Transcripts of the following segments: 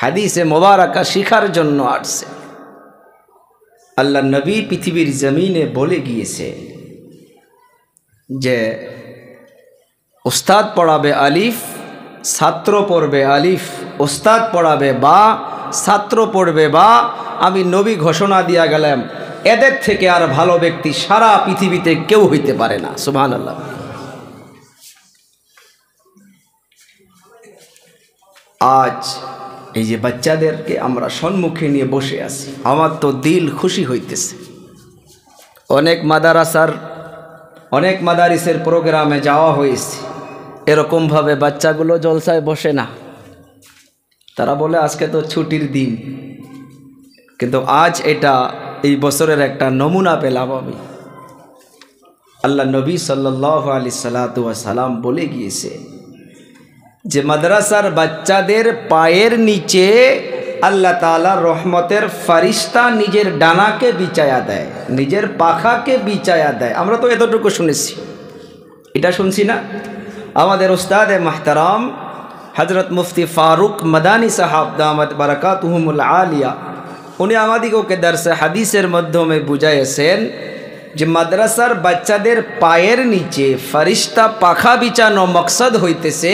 হাদিসে মোবারকা শিখার জন্য আসছে। আল্লাহ নবী পৃথিবীর জমিনে বলে গিয়েছে যে উস্তাদ পড়াবে আলিফ, ছাত্র পড়বে আলিফ, উস্তাদ পড়াবে বা, ছাত্র পড়বে বা। আমি নবী ঘোষণা দিয়া গেলাম, এদের থেকে আর ভালো ব্যক্তি সারা পৃথিবীতে কেউ হইতে পারে না। সুবহানাল্লাহ। আজ এই যে বাচ্চাদেরকে আমরা সম্মুখে নিয়ে বসে আছি, আমার তো দিল খুশি হইতেছে। অনেক মাদারিসের প্রোগ্রামে যাওয়া হয়েছে, এরকমভাবে বাচ্চাগুলো জলসায় বসে না। তারা বলে আজকে তো ছুটির দিন, কিন্তু আজ এটা এই বছরের একটা নমুনা পেলাম আমি। আল্লাহ নবী সাল্লাল্লাহু আলাইহি সাল্লাতু ওয়া সালাম বলে গিয়েছে যে মাদ্রাসার বাচ্চাদের পায়ের নিচে আল্লাহ তাআলার রহমতের ফারিস্তা নিজের ডানাকে বিছায়া দেয়, নিজের পাখাকে বিছায়া দেয়। আমরা তো এতটুকু শুনেছি, এটা শুনছি না? আমাদের উস্তাদে মাহতারাম হযরত মুফতি ফারুক মাদানী সাহাব দামাত বারাকাতুহুমুল আলিয়া, উনি আমাদিগকে দরসে হাদিসের মাধ্যমে বুঝাইছেন যে মাদ্রাসার বাচ্চাদের পায়ের নিচে ফারিস্তা পাখা বিছানো মকসদ হইতেছে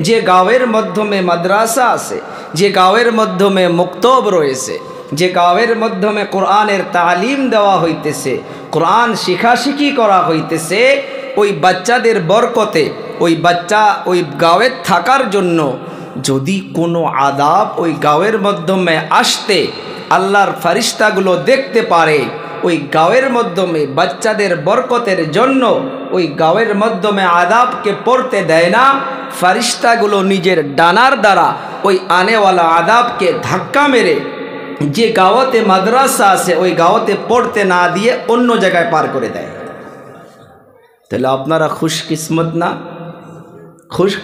যে গাঁয়ের মাধ্যমে মাদ্রাসা আছে, যে গাঁয়ের মাধ্যমে মুক্তব রয়েছে, যে গাঁয়ের মাধ্যমে কোরআনের তালিম দেওয়া হইতেছে, কোরআন শিখাশিখি করা হইতেছে, ওই বাচ্চাদের বরকতে ওই বাচ্চা ওই গাঁয়ে থাকার জন্য যদি কোনো আদাব ওই গাঁয়ের মাধ্যমে আসতে আল্লাহর ফারিস্তাগুলো দেখতে পারে, ওই গাঁয়ের মাধ্যমে বাচ্চাদের বরকতের জন্য ওই গাঁয়ের মাধ্যমে আদাবকে পড়তে দেয় না। ফারিস্তাগুলো নিজের ডানার দ্বারা ওই আনেওয়ালা আদাবকে ধাক্কা মেরে যে গাঁওতে মাদ্রাসা আছে ওই গাঁওতে পড়তে না দিয়ে অন্য জায়গায় পার করে দেয়। তাহলে আপনারা খুশকিসমত না?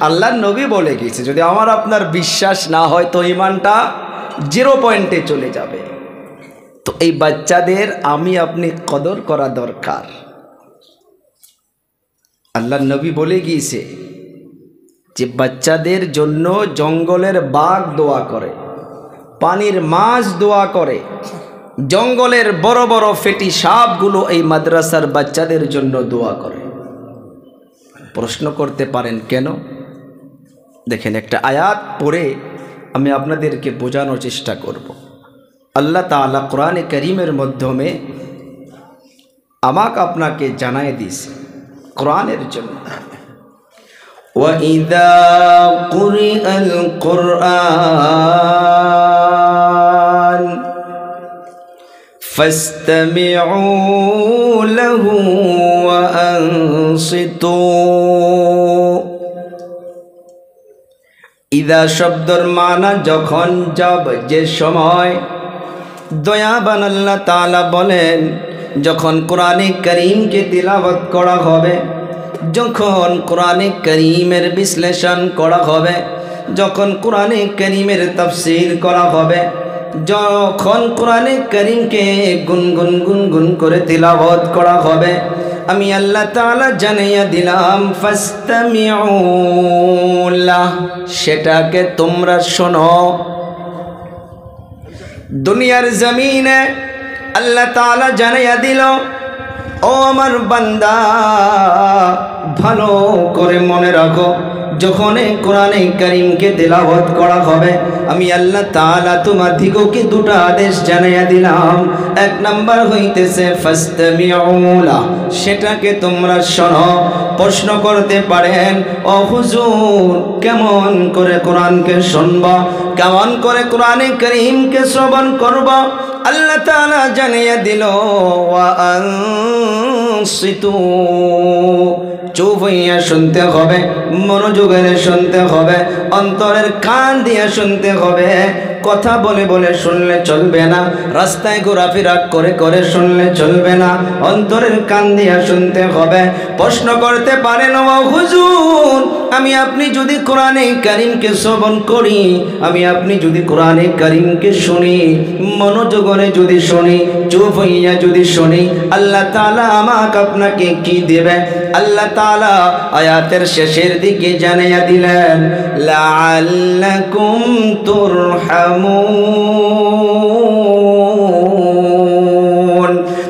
আল্লাহর নবী বলে গেছে, যদি আমার আপনার বিশ্বাস না হয় তো ঈমানটা 0 পয়েন্টে চলে যাবে। তো এই বাচ্চাদের আমি আপনি কদর করা দরকার। আল্লাহর নবী বলে গিয়েছে যে বাচ্চাদের জন্য জঙ্গলের বাঘ দোয়া করে, পানির মাছ দোয়া করে, জঙ্গলের বড় বড় ফেটি সাপগুলো এই মাদ্রাসার বাচ্চাদের জন্য দোয়া করে। প্রশ্ন করতে পারেন কেন? দেখেন, একটা আয়াত পড়ে আমি আপনাদেরকে বোঝানোর চেষ্টা করব। আল্লাহ তাআলা কোরআনে কারীমের মাধ্যমে আমাকে আপনাকে জানায় দিয়েছে কোরআনের জন্য, وَإِذَا قُرِئَ الْقُرْآنُ فَاسْتَمِعُوا لَهُ وَأَنصِتُوا। ইদা শব্দর মানা যখন, জব যে সময়। দয়াবান আল্লাহ তাআলা বলেন যখন কোরআনে কারীমকে তিলাওয়াত করা হবে, যখন কোরআনে কারীমের বিশ্লেষণ করা হবে, যখন কোরআনে কারীমের তাফসীর করা হবে, যখন কোরআনে কারীমকে গুনগুন গুনগুন করে তিলাওয়াত করা হবে, আমি আল্লাহ তাআলা জানাইয়া দিলাম ফাস্তামিউ লাহ, সেটাকে তোমরা শোনো। দুনিয়ার জমিনে আল্লাহ তাআলা জানাইয়া দিল, ও আমার বান্দা ভালো করে মনে রাখো, যখন কোরআনে কারীমকে তেলাওয়াত করা হবে আমি আল্লাহ তাআলা তোমার দিগকে দুটো আদেশ জানাইয়া দিলাম। এক নাম্বার হইতেছে ফাস্তামিউ লাহ, সেটাকে তোমরা শোনো। প্রশ্ন করতে পারেন, ও হুজুর কেমন করে কোরআনকে শুনবা, কেমন করে কোরআনে কারীমকে শ্রবণ করব? আল্লাহ তাআলা জানিয়ে দিল ওয়া আনসিতু, চুপ হইয়া শুনতে হবে, মনোযোগের শুনতে হবে, অন্তরের কান দিয়ে শুনতে হবে। কথা বলে বলে শুনলে চলবে না, রাস্তায় ঘোরাফেরা করে করে শুনলে চলবে না, অন্তরের কান দিয়ে শুনতে হবে। প্রশ্ন করতে পারেন, ও হুজুর আমি আপনি যদি কোরআনে কারীমকে শ্রবণ করি, আমি আপনি যদি কোরআনে কারীমকে শুনি, মনোযোগরে যদি শুনি, চুপ হইয়া যদি শুনি, আল্লাহ তাআলা আমাকে আপনাকে কি দেবে? আল্লাহ তাআলা আয়াতের শেষের দিকে জানিয়ে দিলেন লাআল্লাকুম তুরহামুন।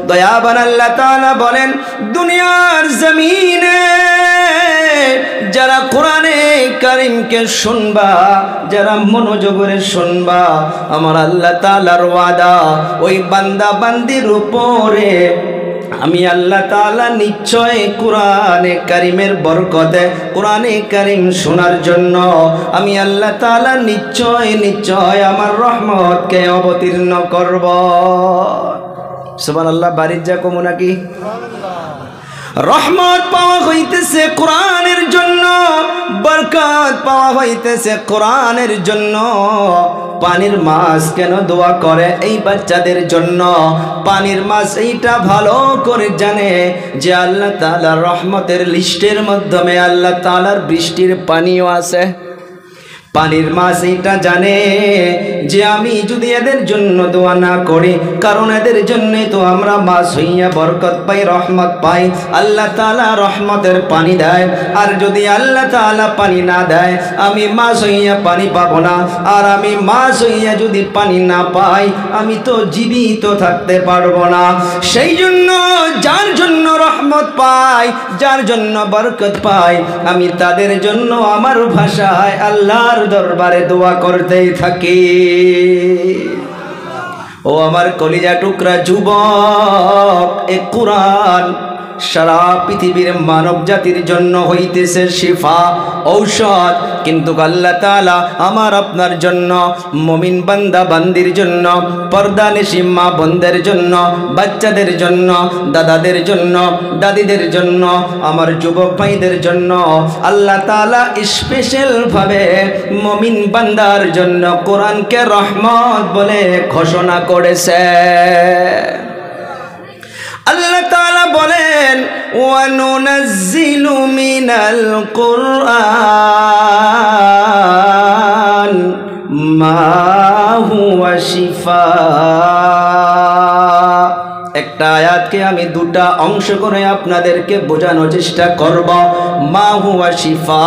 দয়াবান আল্লাহ তাআলা বলেন দুনিয়ার জমিনে যারা কোরআনে কারীমকে শুনবা, যারা মনোযোগরে শুনবা, আমার আল্লাহ তাআলার ওয়াদা ওই বান্দা বান্দির উপরে আমি আল্লাহ তাআলা নিশ্চয় কোরআনে কারীমের বরকতে কোরআনে কারীম শোনার জন্য আমি আল্লাহ তাআলা নিশ্চয় আমার রহমতকে অবতীর্ণ করব। সুবহানাল্লাহ। বাড়ির যা কমু নাকি রহমত পাওয়া হইতেছে কোরআনের জন্য, বরকত পাওয়া হইতেছে কোরআনের জন্য। পানির মাছ কেন দোয়া করে? এই বাচ্চাদের জন্য। পানির মাছ এইটা ভালো করে জানে যে আল্লাহ তাআলার রহমতের লিস্টের মাধ্যমে আল্লাহ তাআলার বৃষ্টির পানিও আছে। পানির মাছ এইটা জানে যে আমি যদি এদের জন্য দোয়া না করি, কারণ এদের জন্যই তো আমরা মাছ হইয়া বরকত পাই, রহমত পাই। আল্লাহ তাআলা রহমতের পানি দেয়, আর যদি আল্লাহ তাআলা পানি না দেয় আমি মাছ হইয়া পানি পাবো না। আর আমি মাছ হইয়া যদি পানি না পাই আমি তো জীবিত থাকতে পারবো না। সেই জন্য যার জন্য রহমত পাই, যার জন্য বরকত পাই, আমি তাদের জন্য আমার ভাষায় আল্লাহর দরবারে দোয়া করতেই থাকি। ও আমার কলিজা টুকরা যুবক, এ কুরআন সারা পৃথিবীর মানব জাতির জন্য হইতেছে শিফা, ঔষধ। কিন্তু আল্লাহ তাআলা আমার আপনার জন্য, মুমিন বান্দা বান্দির জন্য, পর্দানিশী মা বোনদের জন্য, বাচ্চাদের জন্য, দাদাদের জন্য, দাদিদের জন্য, আমার যুবক ভাইদের জন্য আল্লাহ তাআলা স্পেশাল ভাবে মুমিন বান্দার জন্য কোরআনকে রহমত বলে ঘোষণা করেছে। আল্লাহ তাআলা বলেন ওয়া নুনাজ্জিলু মিনাল কুরআন মা হুয়া শিফা। একটা আয়াতকে আমি দুটা অংশ করে আপনাদেরকে বোঝানোর চেষ্টা করব। মা হুয়া শিফা,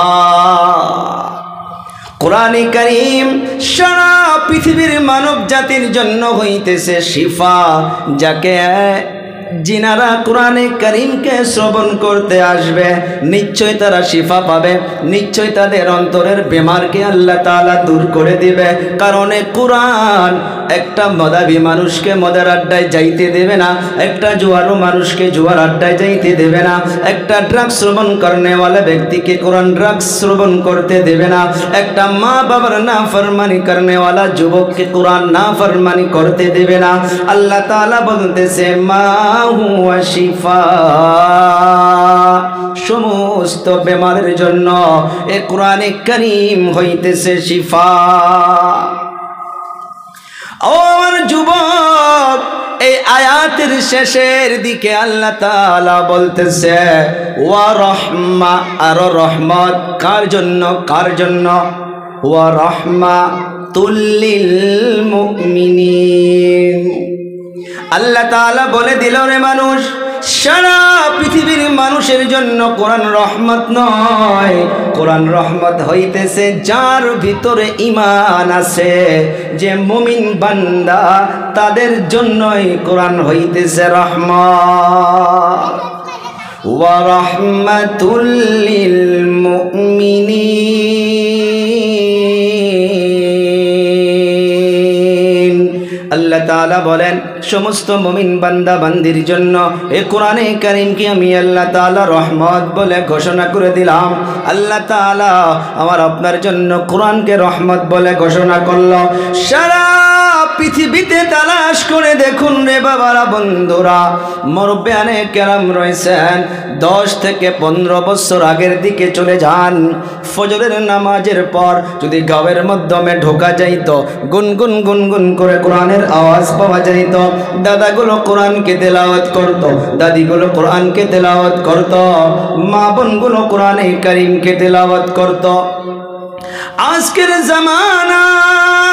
কোরআনে কারীম সারা পৃথিবীর মানব জাতির জন্য হইতেছে শিফা, যাকে जिनारा कुराने करीम के श्रवण करते आसबे निश्चय तारा शिफा पाबे, निश्चय तादेर अंतरेर बेमार के आल्लाह ताआला दूर करे दिबे। कारण कुरान एकटा मदाबी मानुष के मदार आड्डाय जाइते देबे ना, एकटा जुआरो मानुष के जुआर आड्डाय जाइते देबे ना, एकटा ड्राग्स श्रवण करने वाला व्यक्ति के कुरान ड्राग्स श्रवण करते देबे ना, एकटा माँ बाबार नाफरमानी करने वाला युवक के कुरान नाफरमानी करते देबे ना। अल्लाह ताआला बोलतेছে मा हुआ शिफा, समस्त बेमारेर जन्य ए कुराने करीम हইতেছে शिफा। और जुबक এই আয়াতের শেষের দিকে আল্লাহ তাআলা বলতেছে ওয়া রাহমা, আর রহমত কার জন্য? কার জন্য? ওয়া রাহমাতুল লিল মুমিনিন। আল্লাহ তাআলা বলে দিল রে মানুষ, সারা পৃথিবীর মানুষের জন্য কোরআন রহমত নয়, কোরআন রহমত হইতেছে যার ভিতরে ঈমান আছে, যে মুমিন বান্দা তাদের জন্যই কোরআন হইতেছে রহমত। ওয়া রাহমাতুল লিল মুমিনিন। আল্লাহ তাআলা বলেন समस्त मुमिन बान्दा बान्दिर जन्य ए कुराने करीम की आमी अल्लाह ताआला रहमत बोले घोषणा करे दिलाम। अल्लाह ताआला आमार आपनार जन्य कुरान के रहमत बोले घोषणा करलो। सारा पृथिवीते तालाश करे देखुन रे बाबारा बंधुरा, मुरब्बियाने केराम रयेछेन 10 থেকে 15 বছর আগের দিকে চলে যান। ফজরের নামাজের পর যদি গাওয়ের মাধ্যমে ঢোকা যাইতো, গুনগুন গুনগুন করে কোরআনের আওয়াজ পাওয়া যাইতো, দাদাগুলো কোরআনকে তেলাওয়াত করতো, দাদিগুলো কোরআনকে তেলাওয়াত করতো, মা বোনগুলো কোরআনে কারীমকে তেলাওয়াত করতো। আজকের জামানায়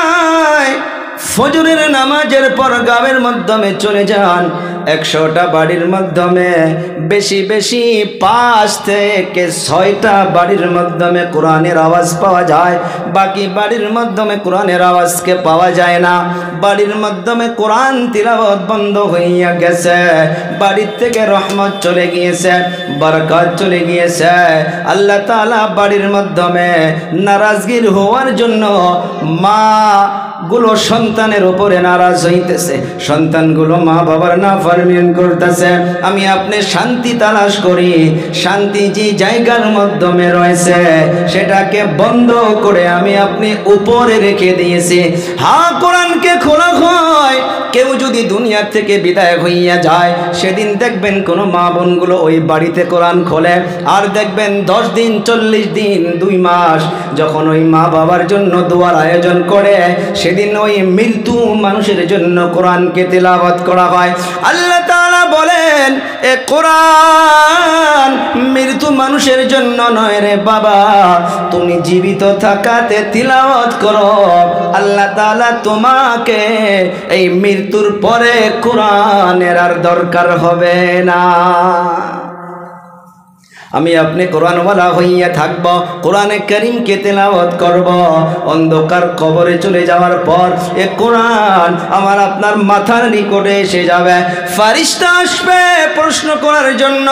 ফজরের নামাজের পর গাওয়ের মাধ্যমে চলে যান, 100টা বাড়ির মাধ্যমে বেশি বেশি 5 থেকে 6টা বাড়ির মাধ্যমে কোরআনের আওয়াজ পাওয়া যায়, বাকি বাড়ির মাধ্যমে কোরআনের আওয়াজকে পাওয়া যায় না। বাড়ির মাধ্যমে কোরআন তিলাওয়াত বন্ধ হইয়া গেছে, বাড়ির থেকে রহমত চলে গিয়েছে, বরকত চলে গিয়েছে। আল্লাহ তাআলা বাড়ির মাধ্যমে নারাজগির হওয়ার জন্য মা গুলো সন্তানের উপরে নারাজ হইতেছে, সন্তানগুলো মা বাবার নাফরমানি করতেছে। আমি আপনি শান্তি তালাশ করি, শান্তি যে জায়গার মাধ্যমে রয়েছে সেটাকে বন্ধ করে আমি আপনি উপরে রেখে দিয়েছি। হ্যাঁ, কোরআনকে খোলা হয়। কেউ যদি দুনিয়া থেকে বিদায় হইয়া যায়, সেদিন দেখবেন কোনো মা বোনগুলো ওই বাড়িতে কোরআন খোলে, আর দেখবেন 10 দিন 40 দিন 2 মাস যখন ওই মা বাবার জন্য দোয়ার আয়োজন করে, সেদিন ওই মৃত্যু মানুষের জন্য কোরআনকে তেলাওয়াত করা হয়। আল্লাহ তাআলা বলেন, এ কোরআন মৃত্যু মানুষের জন্য নয় রে বাবা, তুমি জীবিত থাকাতে তিলাওয়াত করো। আল্লাহ তাআলা তোমাকে এই মৃত্যুর পরে কোরআনের আর দরকার হবে না। আমি আপনি কোরআনওয়ালা হইয়া থাকব, কোরআনে কারীমকে তেলাওয়াত করব। অন্ধকার কবরে চলে যাওয়ার পর এ কোরআন আমার আপনার মাথার নিকটে এসে যাবে, ফেরেশতা আসবে প্রশ্ন করার জন্য।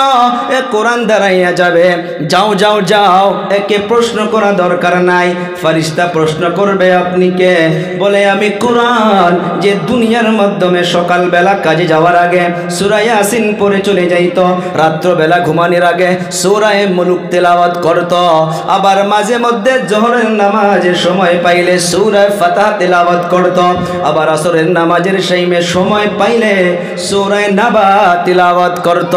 এ কোরআন দাঁড়াইয়া যাবে, যাও যাও যাও, একে প্রশ্ন করা দরকার নাই। ফেরেশতা প্রশ্ন করবে, আপনি কে? বলে, আমি কোরআন, যে দুনিয়ার মাধ্যমে সকালবেলা কাজে যাওয়ার আগে সূরা ইয়াসিন পড়ে চলে যাইতো, রাত্রবেলা ঘুমানোর আগে সূরা মুলুক তেলাওয়াত করত, আবার মাঝে মধ্যে জোহরের নামাজের সময় পাইলে সূরা ফাতিহা তেলাওয়াত করত, আবার আসরের নামাজের টাইমে সময় পাইলে সূরা নাবা তেলাওয়াত করত,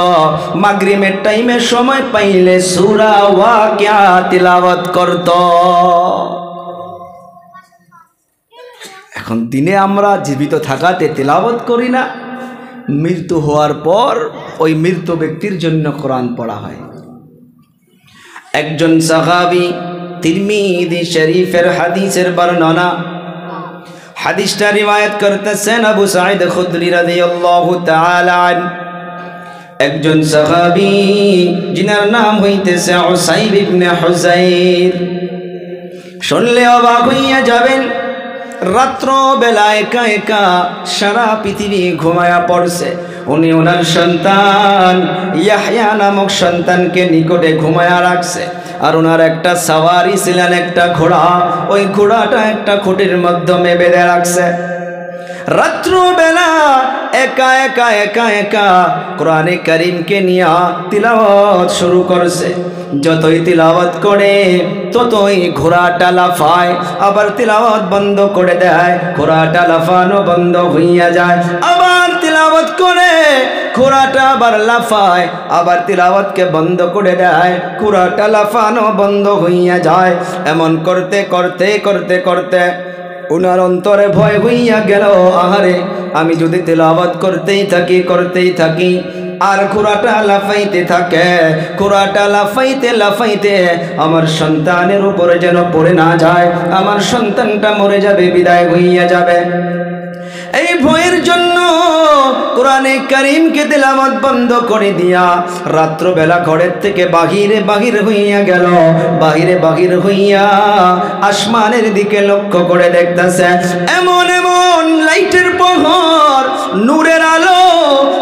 মাগরিবের টাইমে সময় পাইলে সূরা ওয়াকিয়া তেলাওয়াত করত। এখন দিনে আমরা জীবিত থাকাতে তেলাওয়াত করি না, মৃত্যু হওয়ার পর ওই মৃত ব্যক্তির জন্য কোরআন পড়া হয়। একজন সাহাবী, তিরমিজি শরীফের হাদিসের বর্ণনা, হাদিসটা রিওয়ায়াত করতেছেন আবু সাঈদ খুদরি রাদিয়াল্লাহু তাআলা আনহু। একজন সাহাবী যিনার নাম হইতেছে উসাইব ইবনে হুযাইর, শুনলে অবাক হইয়া যাবেন। রাত্র বেলা একা একা সারা পৃথিবী ঘুমায়া পড়ছে, উনি ওনার সন্তান ইয়াহইয়া নামক সন্তানকে নিকটে ঘুমায়া রাখছে, আর ওনার একটা সাওয়ারি ছিলেন, একটা ঘোড়া, ওই ঘোড়াটা একটা খুঁটির মাধ্যমে বেঁধে রাখছে। রাত্রবেলা একা একা একা একা কোরআনে কারীমকে নিয়ে তিলাওয়াত শুরু করছে। যতই তিলাওয়াত করে ততই ঘোড়াটা লাফায়, আবার তিলাওয়াত বন্ধ করে দেয়, ঘোড়াটা লাফানো বন্ধ হইয়া যায়। আবার তিলাওয়াত করে ঘোড়াটা আবার লাফায়, আবার তিলাওয়াতকে বন্ধ করে দেয়, ঘোড়াটা লাফানো বন্ধ হইয়া যায়। এমন করতে করতে করতে করতে উনার অন্তরে ভয় হইয়া গেল, আহারে আমি যদি তেলাওয়াত করতেই থাকি আর ঘোড়াটা লাফাইতে থাকে, ঘোড়াটা লাফাইতে লাফাইতে আমার সন্তানের উপরে যেন পড়ে না যায়, আমার সন্তানটা মরে যাবে, বিদায় হইয়া যাবে। এই ভয়ের জন্য কোরআনে কারীমকে তেলাওয়াত বন্ধ করে দিয়া রাত্রবেলা ঘরের থেকে বাহির হইয়া গেল। বাহির হইয়া আসমানের দিকে লক্ষ্য করে দেখতেছে, এমন এমন লাইটের প্রহর, নূরের আলো,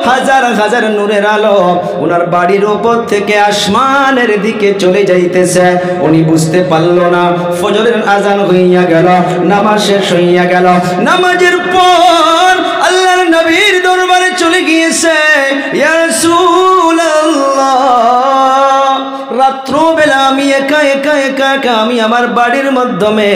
হাজার হাজার নূরের আলো ওনার বাড়ির উপর থেকে আসমানের দিকে চলে যাইতেছে। উনি বুঝতে পারল না, ফজরের আজান হইয়া গেল, নামাজ শেষ হইয়া গেল। নামাজের পর আল্লাহর নবীর দরবারে চলে গিয়েছে, ইয়া রাসূলুল্লাহ, রাত্রবেলা আমি একা একা একা একা আমি আমার বাড়ির মাধ্যমে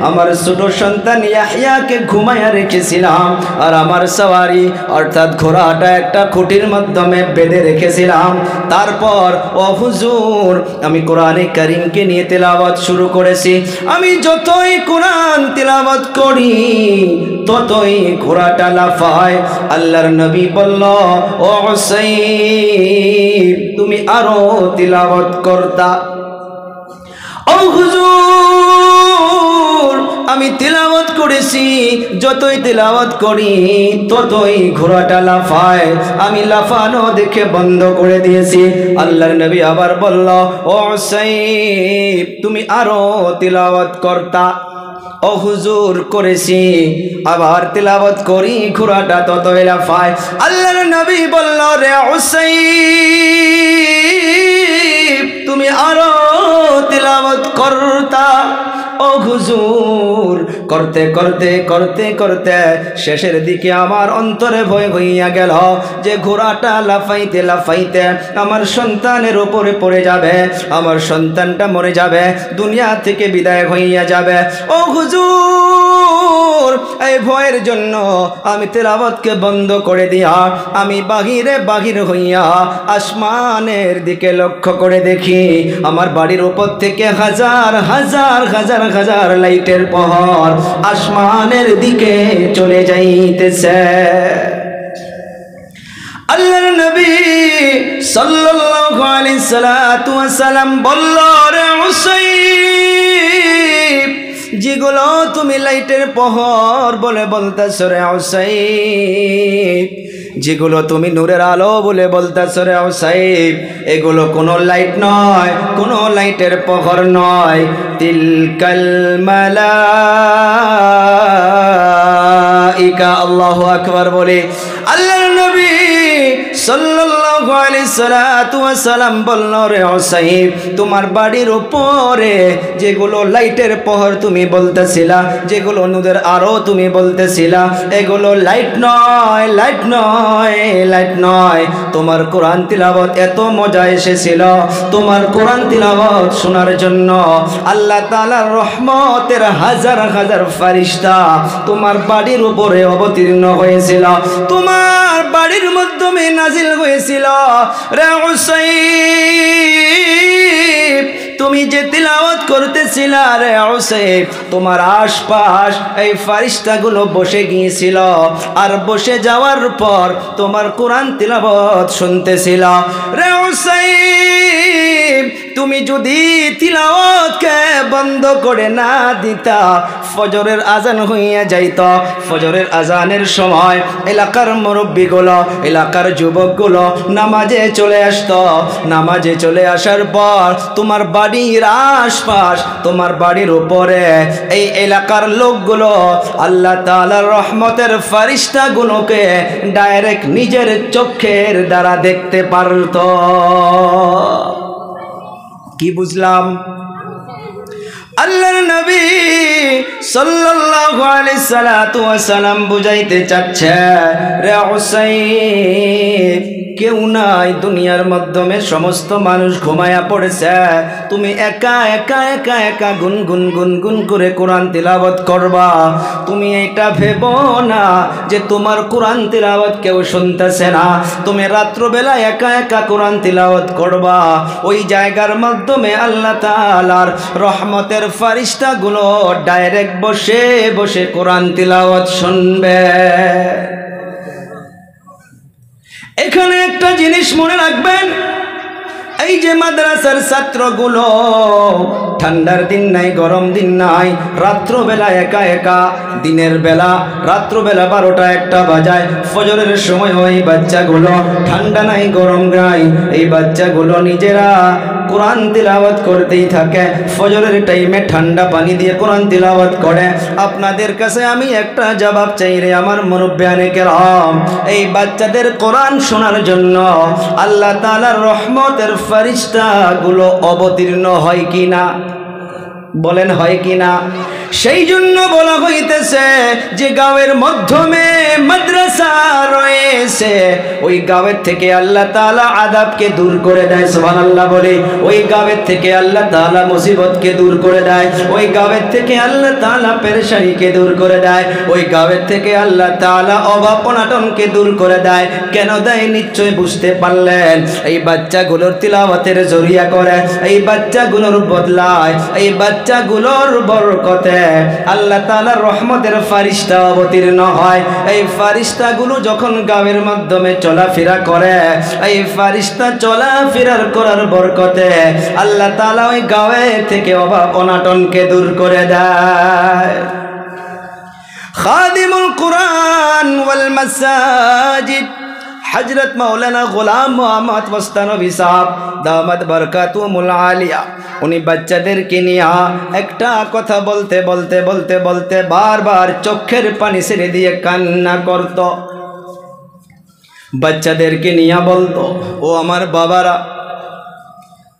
আমার ছোট সন্তান ইয়াহইয়াকে ঘুমায়া রেখেছিলাম, আর আমার সাওয়ারি অর্থাৎ ঘোড়াটা একটা খুঁটির মাধ্যমে বেঁধে রেখেছিলাম। তারপর ও হুজুর আমি কোরআনে কারীমকে নিয়ে তেলাওয়াত শুরু করেছি। আমি যতই কোরআন তেলাওয়াত করি ততই ঘোড়াটা লাফায়। আল্লাহর নবী বলল, ও উসাইব তুমি আরো তেলাওয়াত করতা। ও হুজুর আমি তিলাওয়াত করেছি, যতই তিলাওয়াত করি ততই ঘোড়াটা লাফায়, আমি লাফানো দেখে বন্ধ করে দিয়েছি। আল্লাহর নবী আবার বলল, ও উসাইব তুমি আরো তিলাওয়াত করতা। ও হুজুর করেছি, আবার তিলাওয়াত করি, ঘোড়াটা ততই লাফায়। আল্লাহর নবী বলল, রে উসাইব তুমি আরো তিলাওয়াত করতা। ও হুজুর করতে করতে করতে করতে শেষের দিকে আমার অন্তরে ভয় হইয়া গেল যে ঘোড়াটা লাফাইতে লাফাইতে আমার সন্তানের উপরে পড়ে যাবে, আমার সন্তানটা মরে যাবে, দুনিয়া থেকে বিদায় হইয়া যাবে। ও হুজুর এই ভয়ের জন্য আমি তিলাওয়াতকে বন্ধ করে দিয়া আমি বাহির হইয়া আসমানের দিকে লক্ষ্য করে দেখি আমার বাড়ির উপর থেকে হাজার হাজার হাজার হাজার লাইটের প্রহর আসমানের দিকে চলে যাইতেছে। আল্লাহর নবী সাল্লাল্লাহু আলাইহি সাল্লাতু ওয়া সাল্লাম বলল, রে উসাইব যেগুলো তুমি লাইটের প্রহর বলে বলতেছো রে উসাইব, যেগুলো তুমি নূরের আলো বলে বলতেছো রে উসাইব, এগুলো কোনো লাইট নয়, কোনো লাইটের প্রহর নয়। তিলকাল মালাইকা, আল্লাহু আকবার বলে আল্লাহর নবী সাল্লাল্লাহু আলাইহি সাল্লাতু ওয়া সাল্লাম বলল, রে উসাইব তোমার বাড়ির উপরে যেগুলো লাইটের প্রহর তুমি বলতেছিলা, যেগুলো নূরের আলো তুমি বলতেছিলা, এগুলো লাইট নয়, লাইট নয়, লাইট নয়। তোমার কোরআন তিলাওয়াত এত মজা এসেছিল, তোমার কোরআন তিলাওয়াত শোনার জন্য আল্লাহ তাআলার রহমতের হাজার হাজার ফেরেশতা তোমার বাড়ির উপরে অবতীর্ণ হয়েছিল, তোমার বাড়ির মাধ্যমে নাজিল হয়েছিল। রে উসাইব তুমি যে তিলাওয়াত করতেছিলা রে উসাইব, তোমার আশপাশ এই ফেরেশতাগুলো বসে গিয়েছিল, আর বসে যাওয়ার পর তোমার কোরআন তিলাওয়াত শুনতেছিল। রে উসাইব তুমি যদি তিলাওয়াতকে বন্ধ করে না দিতা, ফজরের আজান হইয়া যাইত, ফজরের আজানের সময় এলাকার মুরব্বীগুলো, এলাকার যুবকগুলো নামাজে চলে আসতো, নামাজে চলে আসার পর তোমার বাড়ির আশপাশ, তোমার বাড়ির উপরে এই এলাকার লোকগুলো আল্লাহ তাআলার রহমতের ফেরেশতাগুলোকে ডাইরেক্ট নিজের চোখের দ্বারা দেখতে পারত। কি বুঝলাম? আল্লাহর নবী সাল্লাল্লাহু আলাইহি সাল্লাতু ওয়া সাল্লাম বুঝাইতে চাচ্ছে, রে উসাইব কেউ নাই দুনিয়ার মাধ্যমে, সমস্ত মানুষ ঘুমায়া পড়েছে, তুমি একা একা একা একা গুনগুন গুনগুন করে কোরআন তিলাওয়াত করবা। তুমি এটা ভেবো না যে তোমার কোরআন তিলাওয়াত কেউ শুনতেছে না, তুমি রাত্রবেলা একা একা কোরআন তিলাওয়াত করবা। ওই জায়গার মাধ্যমে আল্লাহ তাআলার রহমতের ফেরেশতাগুলো ডাইরেক্ট বসে বসে কোরআন তিলাওয়াত শুনবে। এখানে একটা জিনিস মনে রাখবেন, এই যে মাদ্রাসার ছাত্রগুলো ঠান্ডার দিন নাই, গরম দিন নাই, রাত্রবেলা একা একা, দিনের বেলা রাত্রবেলা 12টা 1টা বাজায়, ফজরের সময় ওই বাচ্চাগুলো ঠান্ডা নাই গরম নাই, এই বাচ্চাগুলো নিজেরা কোরআন তিলাওয়াত করতেই থাকে। ফজরের টাইমে ঠান্ডা পানি দিয়ে কোরআন তিলাওয়াত করে। আপনাদের কাছে আমি একটা জবাব চাই রে আমার মুরব্বিয়ানে কেরাম, এই বাচ্চাদের কোরআন শোনার জন্য আল্লাহ তাআলার রহমতের ফেরেশতাগুলো অবতীর্ণ হয় কিনা? বলেন হয় কিনা? সেই জন্য বলা হইতেছে যে গাঁয়ের মাধ্যমে মাদ্রাসা রয়েছে, ওই গাঁয়ের থেকে আল্লাহ তাআলা আযাবকে দূর করে দেয়। সুবহানাল্লাহ বলে। ওই গাঁয়ের থেকে আল্লাহ তাআলা মুসিবতকে দূর করে দেয়, ওই গাঁয়ের থেকে আল্লাহ তাআলা পেরেশানিকে দূর করে দেয়, ওই গাঁয়ের থেকে আল্লাহ তাআলা অভাব অনাটনকে দূর করে দেয়। কেন দেয় নিশ্চয় বুঝতে পারলেন। এই বাচ্চাগুলোর তিলাওয়াতের জরিয়া করে, এই বাচ্চাগুলোর বদলায়, এই বাচ্চাগুলোর বরকতে আল্লাহ তাআলার রহমতের ফেরেশতা অবতীর্ণ হয়। এই ফেরেশতাগুলো যখন গাঁয়ের মাধ্যমে চলাফেরা করে, এই ফেরেশতা চলাফেরার করার বরকতে আল্লাহ তাআলা ওই গাঁয়ে থেকে অভাব অনাটনকে দূর করে দেয়। খাদিমুল কুরআন ওয়াল মাসাজিদ হযরত মাওলানা গোলাম মোহাম্মদ মস্তানভী সাহেব দামাত বরকাতুহুল আলিয়া, উনি বাচ্চাদেরকে নিয়ে একটা কথা বলতে বলতে বলতে বলতে বারবার চোখের পানি ছেড়ে দিয়ে কান্না করত। বাচ্চাদেরকে নিয়ে বলতো, ও আমার বাবারা,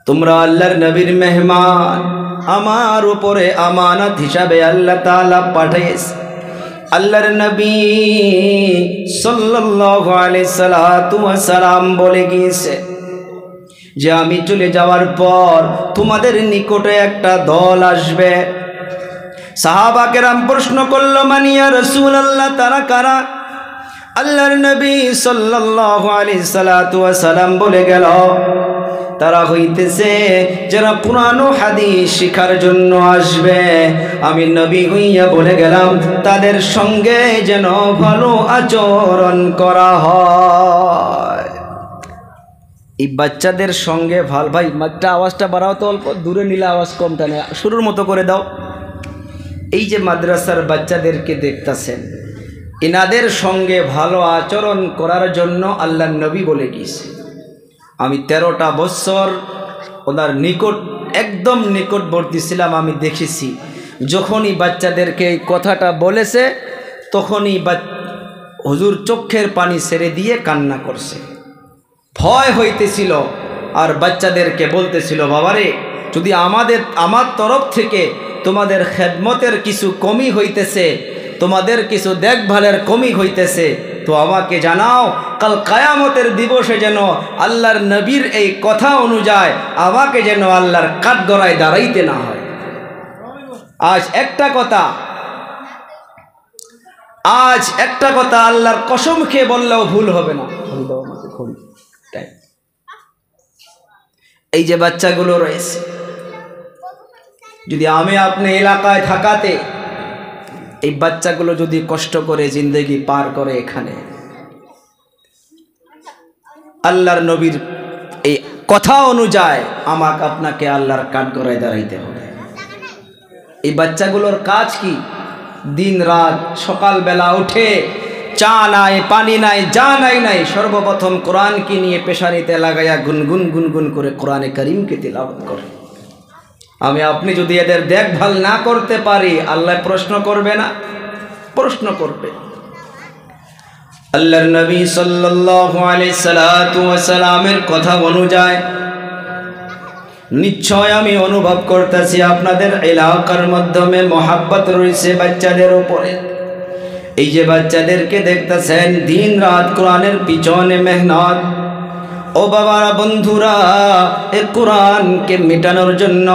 তোমরা আল্লাহর নবীর মেহমান, আমার উপরে আমানত হিসাবে আল্লাহ তাআলা পাঠিয়েছে। আল্লাহর নবী সাল্লাল্লাহু আলাইহি সাল্লাম বলে গিয়েছে যে আমি চলে যাওয়ার পর তোমাদের নিকটে একটা দল আসবে। সাহাবা কেরাম প্রশ্ন করলো, মানে ইয়া রাসূলুল্লাহ, তারা কারা? আল্লাহর নবী সাল্লাল্লাহু আলাইহি সাল্লাম বলে গেল, তারা হইতেছে যারা কুরআন ও হাদিস শিখার জন্য আসবে। আমি নবী হইয়া বলে গেলাম তাদের সঙ্গে যেন ভালো আচরণ করা হয়। এই বাচ্চাদের সঙ্গে ভালো, ভাই একটা আওয়াজটা বাড়াও তো, অল্প দূরে নিলে আওয়াজ কমটা নেই, শুরুর মতো করে দাও। এই যে মাদ্রাসার বাচ্চাদেরকে দেখতেছেন, এনাদের সঙ্গে ভালো আচরণ করার জন্য আল্লাহর নবী বলে গিয়েছে। আমি 13টা বছর ওনার নিকট, একদম নিকটবর্তী ছিলাম। আমি দেখেছি যখনই বাচ্চাদেরকে এই কথাটা বলেছে তখনই হুজুর চোখের পানি ছেড়ে দিয়ে কান্না করছে, ভয় হইতেছিল। আর বাচ্চাদেরকে বলতেছিল, বাবারে, যদি আমার তরফ থেকে তোমাদের খেদমতের কিছু কমি হইতেছে, তোমাদের কিছু দেখভালের কমি হইতেছে, তো আমাকে জানাও। কাল কায়ামতের দিবসে যেন আল্লাহর নবীর এই কথা অনুযায়ী আমাকে যেন আল্লাহর কাঠগড়ায় দাঁড়াইতে না হয়। আজ একটা কথা আল্লাহর কসম খেয়ে বললেও ভুল হবে না। এই যে বাচ্চাগুলো রয়েছে, যদি আমি আপনি এলাকায় থাকাতে এই বাচ্চাগুলো যদি কষ্ট করে জিন্দেগি পার করে, এখানে আল্লাহর নবীর এই কথা অনুযায়ী আমাকে আপনাকে আল্লাহর কাঠগড়ায় দাঁড়াইতে হবে। এই বাচ্চাগুলোর কাজ কি? দিন রাত সকালবেলা উঠে চা নাই, পানি নাই, যা নাই, সর্বপ্রথম কোরআনকে নিয়ে পেশানিতে লাগাইয়া গুনগুন গুনগুন করে কোরআনে কারিমকে তিলাওয়াত করে। আমি আপনি যদি এদের দেখভাল না করতে পারি, আল্লাহ প্রশ্ন করবে না? প্রশ্ন করবে। আল্লাহর নবী সাল্লাল্লাহু আলাইহি সাল্লামের কথা অনুযায়ী নিশ্চয় আমি অনুভব করতেছি আপনাদের এলাকার মাধ্যমে মহাব্বত রয়েছে বাচ্চাদের উপরে। এই যে বাচ্চাদেরকে দেখতেছেন দিন রাত কোরআনের পিছনে মেহনত, ও বাবারা, বন্ধুরা, এই কোরআনকে মেটানোর জন্য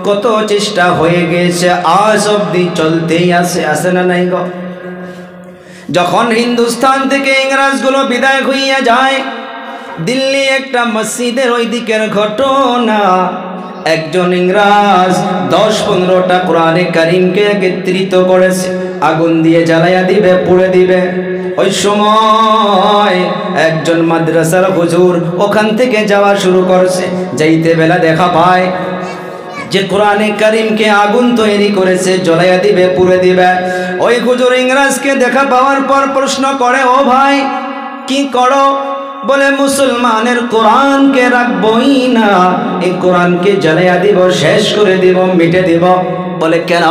কত চেষ্টা হয়ে গেছে, আজ অবধি চলতেই আছে না নাই গো? যখন হিন্দুস্তান থেকে ইংরেজগুলো বিদায় হইয়া যায়, দিল্লি একটা মসজিদের ওই দিকের ঘটনা, একজন ইংরেজ 10-15টা কোরআনে কারিমকে একত্রিত করেছে, আগুন দিয়ে জ্বালাইয়া দিবে, পুড়ে দিবে। ওই সময় একজন মাদ্রাসার হুজুর ওখান থেকে যাওয়া শুরু করছে। যাইতে বেলা দেখা পায় যে কোরআনে কারিমকে আগুন তৈরি করেছে, জ্বলাইয়া দিবে, পুড়ে দিবে। ওই হুজুর ইংরেজকে দেখা পাওয়ার পর প্রশ্ন করে, ও ভাই, কি করো? বলে, মুসলমানের কোরআনকে রাখবই না, এই কোরআনকে জ্বালাইয়া দিব, শেষ করে দিব, মিটে দিব। বলে, কেন?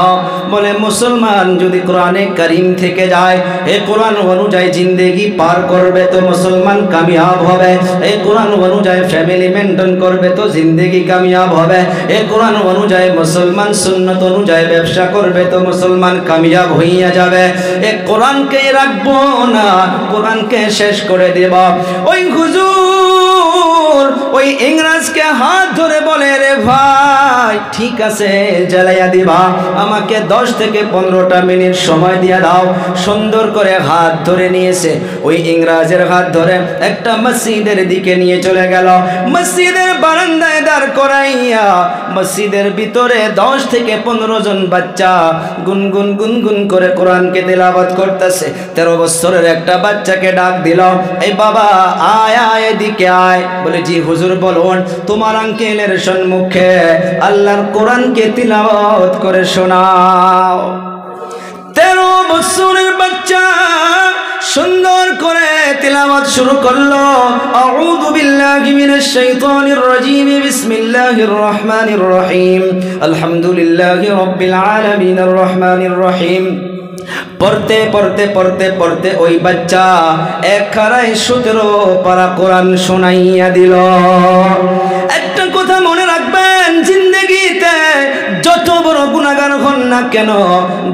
বলে, মুসলমান যদি কোরআনে কারিম থেকে যায়, এই কোরআন অনুযায়ী জিন্দেগি পার করবে তো মুসলমান কামিয়াব হবে, এই কোরআন অনুযায়ী ফ্যামিলি মেনটেন করবে তো জিন্দেগি কামিয়াব হবে, এই কোরআন অনুযায়ী মুসলমান সুন্নত অনুযায়ী ব্যবসা করবে তো মুসলমান কামিয়াব হইয়া যাবে। এই কোরআনকে রাখবো না, কোরআনকে শেষ করে দেব। ওই হুজুর ওই ইংরেজকে হাত ধরে বলে, রে ভাই, ঠিক আছে, জ্বালাইয়া দিবা, আমাকে 10 থেকে 15টা মিনিট সময় দিয়ে দাও। সুন্দর করে হাত ধরে নিয়েছে, ওই ইংরেজের হাত ধরে একটা মসজিদের দিকে নিয়ে চলে গেল। মসজিদের বারান্দায় দাঁড় করাইয়া মসজিদের ভিতরে 10 থেকে 15 জন বাচ্চা গুনগুন গুনগুন করে কোরআনকে তেলাওয়াত করতেছে। 13 বছরের একটা বাচ্চাকে ডাক দিল, এই বাবা, আয় আয়, এদিকে আয়। বলে, জি হুজুর বলুন। তোমার আঙ্কেলের সম্মুখে আল্লাহর কোরআনকে তিলাওয়াত করে শোনাও। 13 বছরের বাচ্চা সুন্দর করে তিলাওয়াত শুরু করলো। আউযু বিল্লাহি মিনাশ শাইতানির রাজীম, বিসমিল্লাহির রহমানির রহিম, আলহামদুলিল্লাহি রাব্বিল আলামিন, আর রহমানির রহিম। পড়তে পড়তে পড়তে পড়তে ওই বাচ্চা এক খারায় 17 পারা কোরআন শোনাইয়া দিল। একটা কথা মনে রাখবেন, জিন্দেগিতে যত বড় গুনাহগার হন না কেন,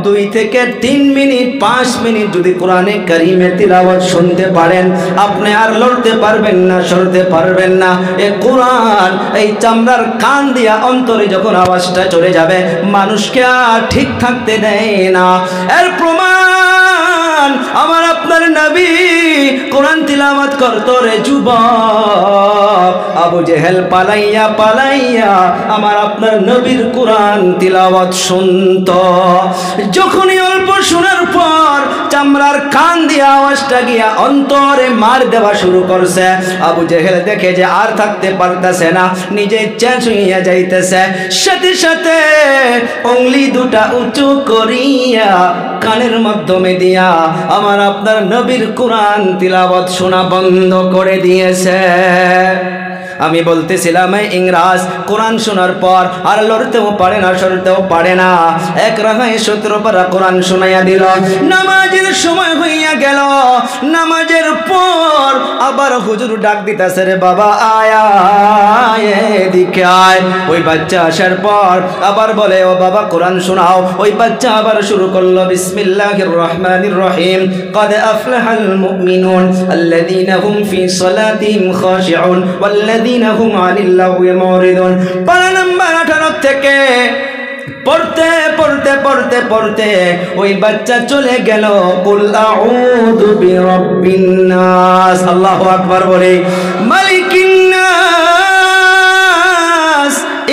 2 থেকে 3 মিনিট 5 মিনিট যদি কোরআনে কারিমে তিলাওয়াত শুনতে পারেন, আপনি আর লড়তে পারবেন না, সরতে পারবেন না। এই কোরআন এই চামড়ার কান দিয়া অন্তরে যখন আওয়াজটা চলে যাবে, মানুষকে আর ঠিক থাকতে দেয় না। এর প্রমাণ আমার আপনার নবী কোরআন তিলাওয়াত করতো রে যুবক। আবু জেহেল পালাইয়া পালাইয়া আমার আপনার নবীর কোরআন তিলাওয়াত শুনতো। যখনই অল্প শোনার পর চামড়ার কান দিয়ে আওয়াজটা গিয়া অন্তরে মার দেওয়া শুরু করছে, আবু জেহেল দেখে যে আর থাকতে পারতেছে না, নিজে চেঞ্জ হইয়া যাইতেছে। সাথে সাথে উংলি দুটা উঁচু করিয়া কানের মাধ্যমে দিয়া আমার আপনার নবীর কোরআন তিলাওয়াত শোনা বন্ধ করে দিয়েছে। আমি বলতেছিলাম এই ইংরাজ কোরআন শোনার পর আর লড়তেও পারে না, সরতেও পারে না, এক রাগায় 17 পারা কোরআন শোনাইয়া দিল। নামাজের সময় হইয়া গেল, নামাজের পর আবার হুজুর ডাক দিতেছে, রে বাবা আয় এদিকে আয়। ওই বাচ্চা আসার পর আবার বলে, ও বাবা কোরআন শোনাও। ওই বাচ্চা আবার শুরু করলো, বিসমিল্লাহির রহমানির রহিম, قد أفلح المؤمنون الذين هم في صلاتهم خاشعون والذين هم عن اللغو معرضون। পারা নাম্বার 18 থেকে পড়তে পড়তে পড়তে পড়তে ওই বাচ্চা চলে গেল কুল আউযু বিরাব্বিন নাস। আল্লাহু আকবার বলে, মালিকিন নাস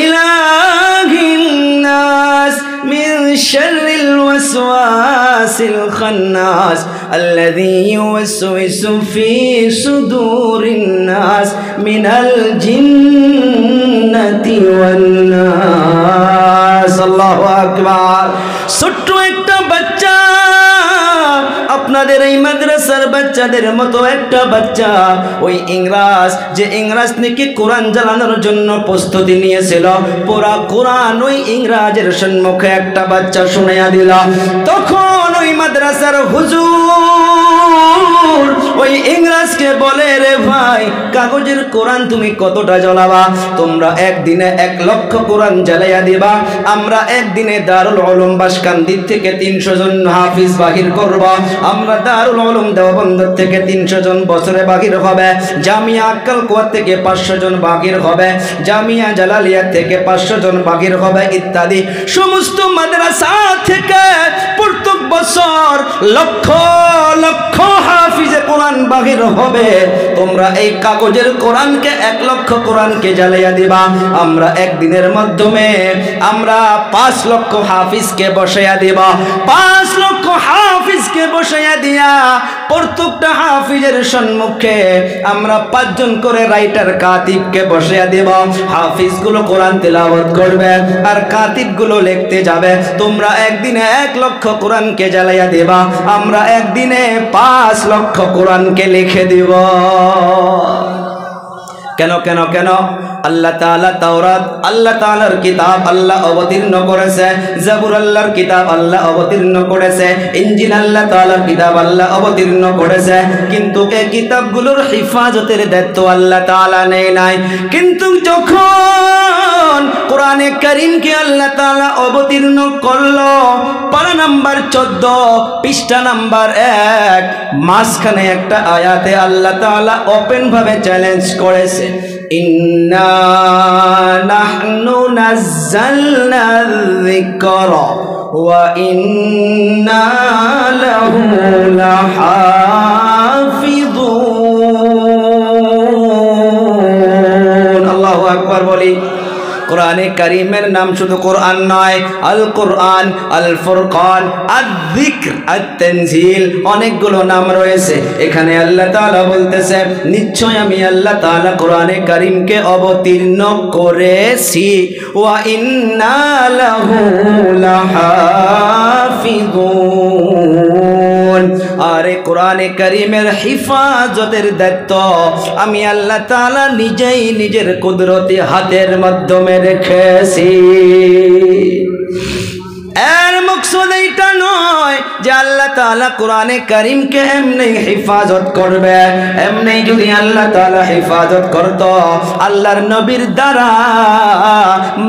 ইলাহিন নাস মিন শাররিল ওয়াসওয়াসিল খান্নাস الذي يوسوس في صدور الناس من الجنة والناس। الله أكبر। ছোট্ট একটা বাচ্চা, আপনাদের এই মাদ্রাসার বাচ্চাদের মতো একটা বাচ্চা, ওই ইংরাজ যে ইংরাজ নাকি কোরআন জ্বালানোর জন্য প্রস্তুতি নিয়েছিল, পুরা কোরআন ওই ইংরাজের সম্মুখে একটা বাচ্চা শুনাইয়া দিল। তখন ওই মাদ্রাসার হুজুর ওই ইংরাজকে বলে, রে ভাই, কাগজের কোরআন তুমি কতটা জ্বালাবা? তোমরা একদিনে 1 লক্ষ কোরআন জ্বালাইয়া দিবা। আমরা একদিনে দারুল উলুম বাসকান্দি থেকে 300 জন হাফিজ বাহির করব। আমরা দারুল উলুম দেওবন্দ থেকে 300 জন বছরে বাহির হবে। জামিয়া আক্কাল কুয়া থেকে 500 জন বাহির হবে। জামিয়া জালালিয়া থেকে 500 জন বাহির হবে, ইত্যাদি সমস্ত মাদ্রাসা থেকে প্রত্যেক বছর লক্ষ লক্ষ হাফিজে কোরআন বাহির হবে। তোমরা এই কাগজের কোরআনকে 1 লক্ষ কোরআনকে জ্বালাইয়া দিবা। আমরা একদিনের মাধ্যমে আমরা 5 লক্ষ হাফিজকে বসাইয়া দিব। 5 লক্ষ হাফিজকে বসাইয়া দিয়া প্রত্যেকটা হাফিজের সম্মুখে আমরা 5 জন করে রাইটার কাতিবকে বসাইয়া দেব। হাফিজগুলো কোরআন তেলাওয়াত করবে আর কাতিবগুলো লিখতে যাবে। তোমরা একদিনে 1 লক্ষ কোরআনকে জ্বালাইয়া দেবা, আমরা একদিনে 5 লক্ষ কোরআনকে লিখে দিব। কেন কেন কেন? আল্লাহ তাআলা তাওরাত আল্লাহ তাআলার কিতাব আল্লাহ অবতীর্ণ করেছে, জাবুর আল্লাহর কিতাব আল্লাহ অবতীর্ণ করেছে, ইনজিল আল্লাহ তাআলার কিতাব আল্লাহ অবতীর্ণ করেছে, কিন্তু এই কিতাবগুলোর হিফাজতের দায়িত্ব আল্লাহ তাআলা নেয় নাই। কিন্তু যখন কোরআনে কারীমকে আল্লাহ তাআলা অবতীর্ণ করলো, পারা নাম্বার 14 পৃষ্ঠা নাম্বার 1 মাঝখানে একটা আয়াতে আল্লাহ তাআলা ওপেন ভাবে চ্যালেঞ্জ করেছে, ইন্না নাহনু নাযালনা যিকরা ওয়া ইন্না লাহু লাহাফিযুন। আল্লাহু আকবার বলি। কোরআন কোরআনে কারীমের নাম শুধু কোরআন নয়, আল কোরআন, আল ফুরকান, আয-যিকর, আত-তানজিল, অনেকগুলো নাম রয়েছে। এখানে আল্লাহ তাআলা বলতেছে নিশ্চয় আমি আল্লাহ তাআলা কোরআনে কারীমকে অবতীর্ণ করেছি। ওয়া ইন্না লাহু লাহাফিজুন, আর কোরআনে কারীমের হিফাজতের দায়িত্ব আমি আল্লাহ তাআলা নিজেই নিজের কুদরতি হাতের মাধ্যমে রেখেছি। এর মকসদ এইটা নয় যে আল্লাহ তাআলা কোরআনে কারীমকে এমনি হিফাজত করবে। এমনি যদি আল্লাহ তাআলা হিফাজত করত, আল্লাহর নবীর দ্বারা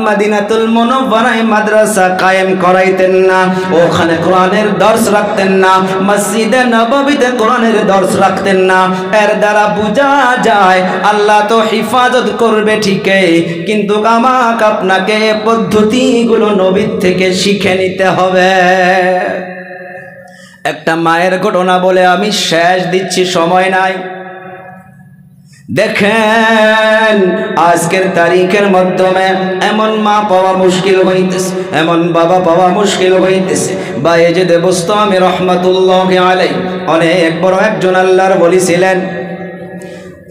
মদিনাতুল মুনাওয়ারায় মাদ্রাসা কায়েম করাইতেন না, ওখানে কোরআনের দর্স রাখতেন না, মসজিদে নববীতে কোরআনের দর্স রাখতেন না। এর দ্বারা বোঝা যায় আল্লাহ তো হিফাজত করবে ঠিকই, কিন্তু আমাকে আপনাকে পদ্ধতিগুলো নবীর থেকে শিখে নিতে হবে। একটা মায়ের ঘটনা বলে আমি শেষ দিচ্ছি, সময় নাই। দেখেন আজকের তারিখের মাধ্যমে এমন মা পাওয়া মুশকিল হইতেছে, এমন বাবা পাওয়া মুশকিল হইতেছে। বায়েজিদ বুস্তামি রহমাতুল্লাহি আলাইহি অনেক বড় একজন আল্লাহর ওলি ছিলেন।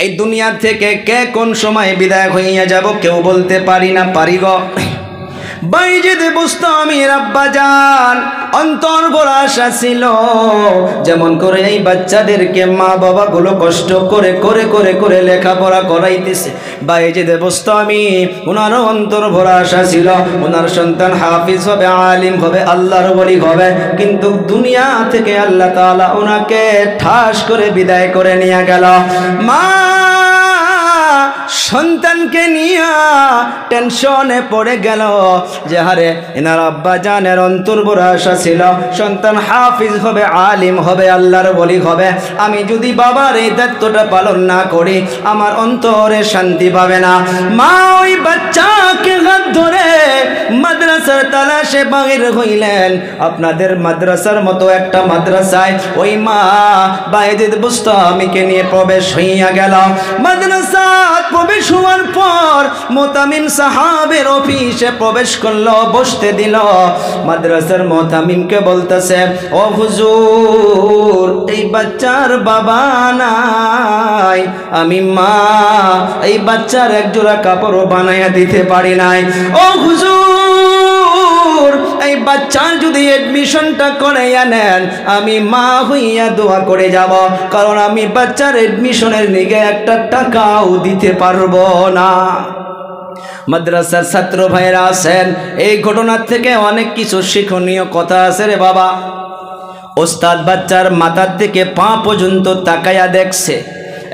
এই দুনিয়া থেকে কে কোন সময় বিদায় হইয়া যাব কেউ বলতে পারি না, পারি গো। বায়েজিদ বুস্তামির আব্বাজান অন্তর ভরা আশা ছিল, যেমন করে এই বাচ্চাদেরকে মা বাবা গুলো কষ্ট করে করে করে করে লেখাপড়া করাইতেছে। বায়েজিদ বুস্তামি ওনারও অন্তর ভরা আশা ছিল ওনার সন্তান হাফিজ হবে, আলিম হবে, আল্লাহর ওলি হবে। কিন্তু দুনিয়া থেকে আল্লাহ তাআলা ওনাকে ঠাস করে বিদায় করে নিয়ে গেল। মা সন্তানকে নিয়ে টেনশনে পড়ে গেল যে হারে এনার আব্বা জানের অন্তর ভরা আশা ছিল সন্তান হাফিজ হবে, আলিম হবে, আল্লাহর ওলি হবে। আমি যদি বাবার এই দায়িত্বটা পালন না করি আমার অন্তরে শান্তি পাবে না। মা ওই বাচ্চাকে হাত ধরে মাদ্রাসার তালাশে বাহির হইলেন। আপনাদের মাদ্রাসার মতো একটা মাদ্রাসায় ওই মা বায়েজিদ বুস্তামিকে নিয়ে প্রবেশ হইয়া গেল। মাদ্রাসা প্রবেশ হওয়ার পর মুতামিম সাহাবের অফিসে প্রবেশ করলো, বসতে দিল। মাদ্রাসার মুতামিমকে বলতেছে, ও হুজুর এই বাচ্চার বাবা নাই, আমি মা এই বাচ্চার এক জোড়া কাপড় বানাইয়া দিতে পারি নাই। ও হুজুর এই বাচ্চার যদি এডমিশনটা করে নেন আমি মা হইয়া দোয়া করে যাব, কারণ আমি বাচ্চার এডমিশনের নিগে একটা টাকাও দিতে পারবো না। মাদ্রাসার ছাত্র ভাইরা আছেন, এই ঘটনার থেকে অনেক কিছু শিক্ষণীয় কথা আছে রে বাবা। ওস্তাদ বাচ্চার মাথার থেকে পা পর্যন্ত তাকায়া দেখছে।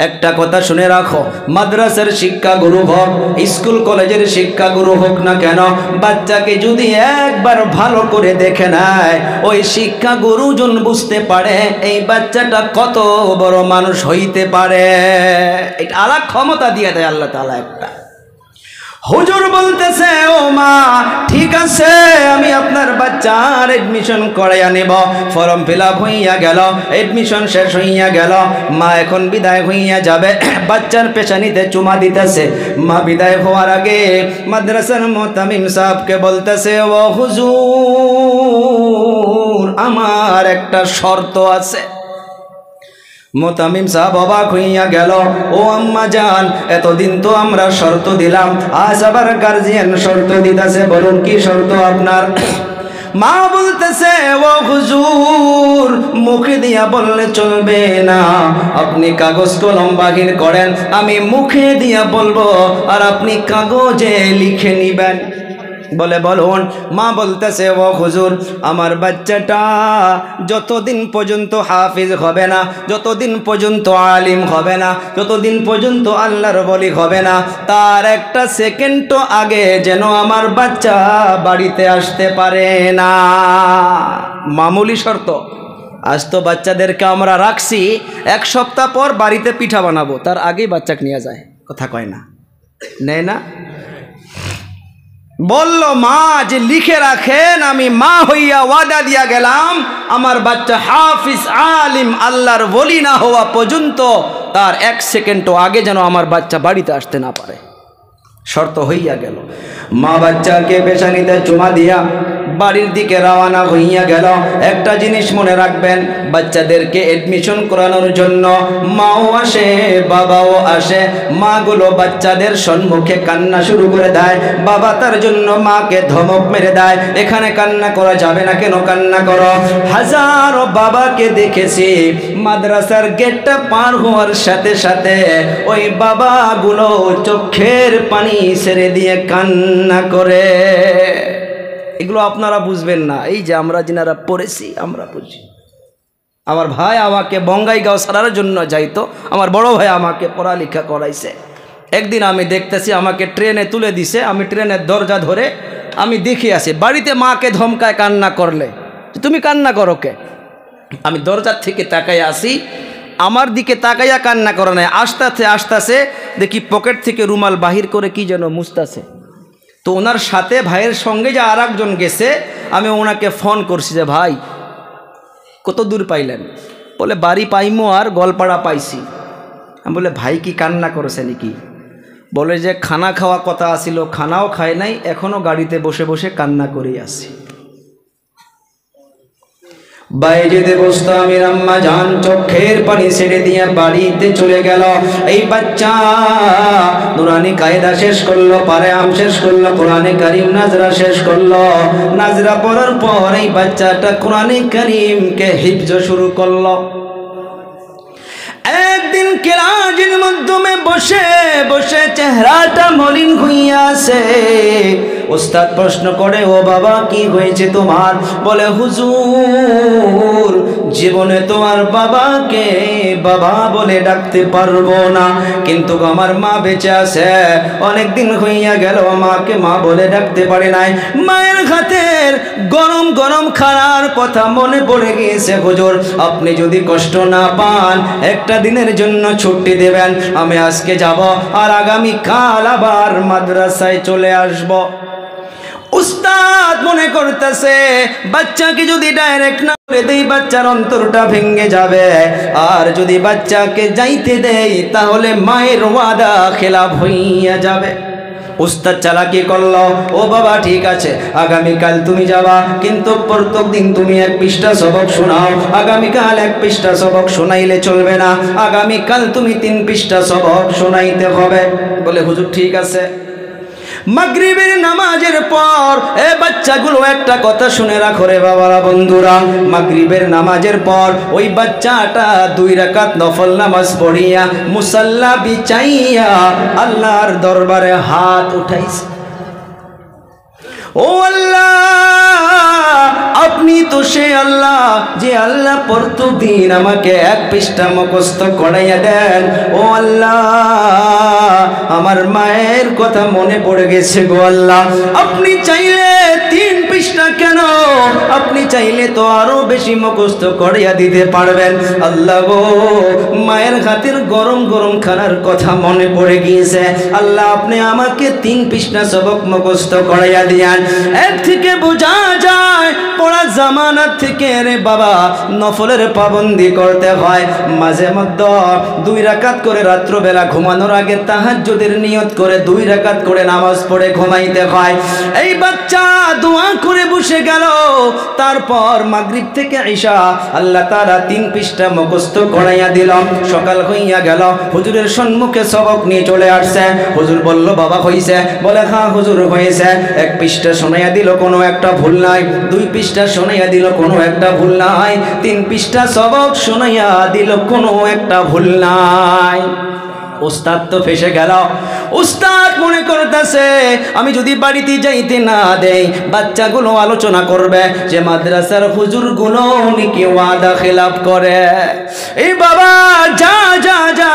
একটা কথা শুনে রাখো, মাদ্রাসার শিক্ষা গুরু হোক, স্কুল কলেজের শিক্ষা গুরু হোক না কেন, বাচ্চাকে যদি একবার ভালো করে দেখে নেয় ওই শিক্ষা গুরুজন বুঝতে পারে এই বাচ্চাটা কত বড় মানুষ হইতে পারে। এটা আলাদা ক্ষমতা দিয়ে দেয় আল্লাহ তাআলা একটা। হুজুর বলতেছে, ও মা ঠিক আছে আমি আপনার বাচ্চার এডমিশন করাইয়া নেব। ফর্ম ফিল আপ হইয়া গেল, এডমিশন শেষ হইয়া গেল। মা এখন বিদায় হইয়া যাবে, বাচ্চার পেছানিতে চুমা দিতেছে। মা বিদায় হওয়ার আগে মাদ্রাসার মুতামিম সাহেবকে বলতেছে, ও হুজুর আমার একটা শর্ত আছে। মুতামিম সাহেব অবাক হইয়া গেল, ও আম্মা জান এতদিন তো আমরা শর্ত দিলাম, আজ আবার গার্জিয়ান শর্ত দিতেছে, বলুন কি শর্ত আপনার? মা বলতেছে, ও হুজুর মুখে দিয়া বললে চলবে না, আপনি কাগজ কলম বাহির করেন, আমি মুখে দিয়া বলবো আর আপনি কাগজে লিখে নিবেন। বলে বলুন। মা বলতেছে, ও হুজুর আমার বাচ্চাটা যতদিন পর্যন্ত হাফিজ হবে না, যতদিন পর্যন্ত আলিম হবে না, যতদিন পর্যন্ত আল্লাহর ওলি হবে না, তার একটা সেকেন্ড আগে যেন আমার বাচ্চা বাড়িতে আসতে পারে না। মামুলি শর্ত। আজ তো বাচ্চাদেরকে আমরা রাখছি, এক সপ্তাহ পর বাড়িতে পিঠা বানাবো, তার আগেই বাচ্চাকে নিয়ে যায়, কথা কয় না, নেয় না। বলল মা যে লিখে রাখেন আমি মা হইয়া ওয়াদা দিয়া গেলাম আমার বাচ্চা হাফিজ আলিম আল্লাহর ওলি না হওয়া পর্যন্ত তার এক সেকেন্ডও আগে যেন আমার বাচ্চা বাড়িতে আসতে না পারে। শর্ত হইয়া গেল। মা বাচ্চাকে পেশানিতে চুমা দিয়া বাড়ির দিকে রওনা হইয়া গেল। একটা জিনিস মনে রাখবেন, বাচ্চাদেরকে এডমিশন করানোর জন্য মাও আসে, বাবাও আসে। মাগুলো বাচ্চাদের সম্মুখে কান্না শুরু করে দেয়, বাবা তার জন্য মাকে ধমক মেরে দেয়, এখানে কান্না করা যাবে না, কেন কান্না করো? হাজারো বাবাকে দেখেছি মাদ্রাসার গেটটা পার হওয়ার সাথে সাথে ওই বাবাগুলো চোখের পানি ছেড়ে দিয়ে কান্না করে। এগুলো আপনারা বুঝবেন না, এই যে আমরা যিনারা পড়েছি আমরা বুঝি। আমার ভাই আমাকে বঙ্গাইগাঁও ছাড়ার জন্য যাইতো, আমার বড় ভাই আমাকে পড়ালেখা করাইছে। একদিন আমি দেখতেছি আমাকে ট্রেনে তুলে দিছে, আমি ট্রেনের দরজা ধরে আমি দেখে আসি, বাড়িতে মাকে ধমকায় কান্না করলে তুমি কান্না করো কে? আমি দরজার থেকে তাকাই আসি, আমার দিকে তাকাইয়া কান্না করে নাই, আস্তে আস্তে দেখি পকেট থেকে রুমাল বাহির করে কি যেন মুছতাছে। তো ওনার সাথে ভাইয়ের সঙ্গে যে আর একজন গেছে, আমি ওনাকে ফোন করছি যে ভাই কত দূর পাইলেন? বলে বাড়ি পাইমো আর গোলপাড়া পাইছি। আমি বলে ভাই কি কান্না করেছে নাকি? বলে যে খানা খাওয়া কথা আসিল, খানাও খায় নাই, এখনও গাড়িতে বসে বসে কান্না করেই আসি। বাইরেতে বসতো আমি আম্মা জান চোখের পানি ছেড়ে দিয়ে বাড়িতে চলে গেল। এই বাচ্চা নুরানি কায়দা শেষ করলো, পারায়াম শেষ করলো, কোরআনে কারিম নাজরা শেষ করলো। নাজরা পড়ার পর এই বাচ্চাটা কোরআনে কারিমকে হিফজ শুরু করলো। একদিন কেরাজির মাধ্যমে বসে বসে চেহারাটা মলিন হইয়া আছে। ওস্তাদ প্রশ্ন করে, ও বাবা কি হয়েছে তোমার? বলে হুজুর জীবনে তোমার বাবাকে বাবা বলে ডাকতে পারবো না, কিন্তু আমার মা বেঁচে আছে, অনেক দিন হইয়া গেল মাকে মা বলে ডাকতে পারে নাই। মায়ের হাতের গরম গরম খানার কথা মনে পড়ে গিয়েছে। হুজুর আপনি যদি কষ্ট না পান একটা দিনের জন্য ছুটি দেবেন, আমি আজকে যাব আর আগামী কাল আবার মাদ্রাসায় চলে আসব। উস্তাদ মনে করতেছে বাচ্চাকে যদি ডাইরেক্ট না করে দেই বাচ্চার অন্তরটা ভেঙে যাবে, আর যদি বাচ্চাকে যাইতে দেই তাহলে মায়ের ওয়াদা খেলাফ হইয়া যাবে। উস্তাদ চালাকি করলো, ও বাবা ঠিক আছে আগামীকাল তুমি যাবা, কিন্তু প্রত্যেক দিন তুমি 1 পৃষ্ঠা সবক শোনাও। আগামীকাল 1 পৃষ্ঠা সবক শোনাইলে চলবে না, আগামীকাল তুমি 3 পৃষ্ঠা সবক শোনাইতে হবে। বলে হুজুর ঠিক আছে। মাগরিবের নামাজের পর বাচ্চাগুলো একটা কথা শুনে রাখো রে বাবারা, বন্ধুরা, মাগরিবের নামাজের পর ওই বাচ্চাটা 2 রাকাত নফল নামাজ পড়িয়া মুসাল্লা বিছাইয়া আল্লাহর দরবারে হাত উঠাইছে। ও আল্লাহ, আপনি তো সে আল্লাহ যে আল্লাহ প্রতিদিন আমাকে 1 পৃষ্ঠা মুখস্থ করাইয়া দেন। ও আল্লাহ, আমার মায়ের কথা মনে পড়ে গেছে গো আল্লাহ, আপনি চাইলে 3 পৃষ্ঠা কেন, আপনি চাইলে তো আরো বেশি মুখস্থ করাইয়া দিতে পারবেন। আল্লাহ গো, মায়ের হাতের গরম গরম খানার কথা মনে পড়ে গিয়েছে। আল্লাহ আপনি আমাকে 3 পৃষ্ঠা সবক মুখস্থ করাইয়া দিয়ান। এর থেকে বোঝা যায় পড়া জামানার থেকে রে বাবা নফলের পাবন্দি করতে হয়। মাঝে মধ্যে 2 রাকাত করে রাত্রবেলা ঘুমানোর আগে তাহাজ্জুদের নিয়ত করে 2 রাকাত করে নামাজ পড়ে ঘুমাইতে হয়। এই বাচ্চা দোয়া করে বসে গেল, তারপর মাগরিব থেকে ঈশা আল্লাহ তাআলা 3 পৃষ্ঠা মুখস্থ করাইয়া দিল। সকাল হইয়া গেল, হুজুরের সম্মুখে সবক নিয়ে চলে আসছে। হুজুর বলল বাবা হইছে? বলে হ্যাঁ হুজুর হয়েছে। 1 পৃষ্ঠা শোনাইয়া দিল, কোনো একটা ভুল নাই। 2 পৃষ্ঠা শোনাইয়া দিল, কোনো একটা ভুল নাই। 3 পৃষ্ঠা সবক শোনাইয়া দিল, কোনো একটা ভুল নাই। উস্তাদ তো ফেসে গেল। উস্তাদ মনে করতেছে আমি যদি বাড়িতে যাইতে না দেই বাচ্চাগুলো আলোচনা করবে যে মাদ্রাসার হুজুরগুলো নাকি ওয়াদা খেলাফ করে। এই বাবা যা যা যা,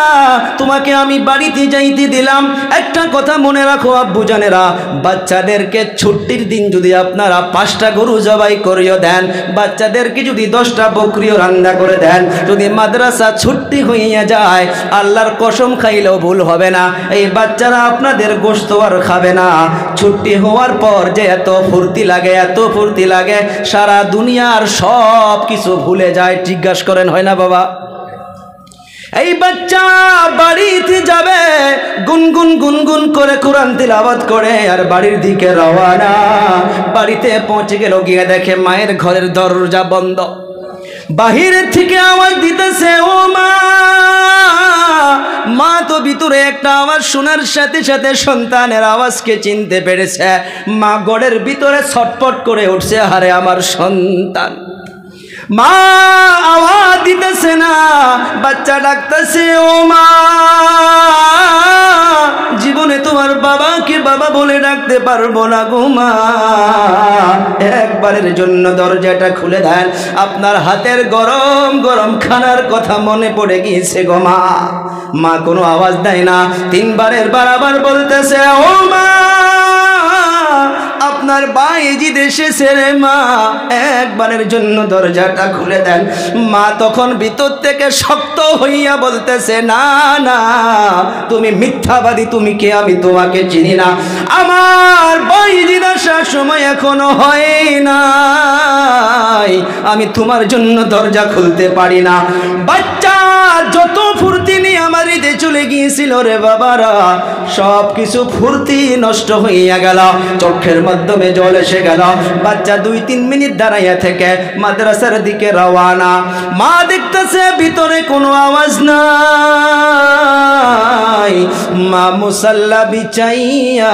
তোমাকে আমি বাড়িতে যাইতে দিলাম। একটা কথা মনে রাখো আব্বু জানেরা, বাচ্চাদেরকে ছুটির দিন যদি আপনারা 5টা গরু জবাই করিয়ে দেন, বাচ্চাদেরকে যদি 10টা বকরিও রান্না করে দেন, যদি মাদ্রাসা ছুটি হইয়া যায় আল্লাহর কসম খাইলেও ভুল হবে না, এই বাচ্চারা আপনাদের গোশত আর খাবে না। ছুটি হওয়ার পর যে এত ফুর্তি লাগে, এত ফুর্তি লাগে, সারা দুনিয়ার সব কিছু ভুলে যায়। জিজ্ঞাসা করেন হয় না বাবা? এই বাচ্চা বাড়িতে যাবে, গুনগুন গুনগুন করে কোরআন তিলাওয়াত করে আর বাড়ির দিকে রওনা। বাড়িতে পৌঁছে গেল, গিয়ে দেখে মায়ের ঘরের দরজা বন্ধ। বাহিরের থেকে আওয়াজ দিতেছে, ও মা। মা তো ভিতরে একটা আওয়াজ শোনার সাথে সাথে সন্তানের আওয়াজকে চিনতে পেরেছে। মা ঘরের ভিতরে ছটফট করে উঠছে, আরে আমার সন্তান। মা আওয়াজ দিতেছে না, বাচ্চা ডাকতেছে, ও মা। জীবনে তোমার বাবাকে বাবা বলে ডাকতে পারবো না গো মা, একবারের জন্য দরজাটা খুলে দেন, আপনার হাতের গরম গরম খানার কথা মনে পড়ে গিয়েছে গো মা। মা কোনো আওয়াজ দেয় না, তিনবারের বারবার বলতেছে, ও মা আপনার বায়েজিদ এসেছে রে মা, একবারের জন্য দরজাটা খুলে দেন। মা তখন ভিতর থেকে শক্ত হইয়া বলতেছে, না না তুমি মিথ্যাবাদী, তুমি কে আমি তোমাকে চিনি না, আমার বায়েজিদ আসার সময় এখনো হয় নাই, আমি তোমার জন্য দরজা খুলতে পারি না। বাচ্চা যত ফুর্তি নিয়ে আমার ঈদে চলে গিয়েছিল রে বাবারা, সব কিছু ফুর্তি নষ্ট হইয়া গেল, চোখের মাধ্যমে জল এসে গেল। বাচ্চা 2-3 মিনিট দাঁড়াইয়া থেকে মাদ্রাসার দিকে রওনা। মা দেখতেছে ভিতরে কোনো আওয়াজ নাই। মা মুসাল্লা বিছাইয়া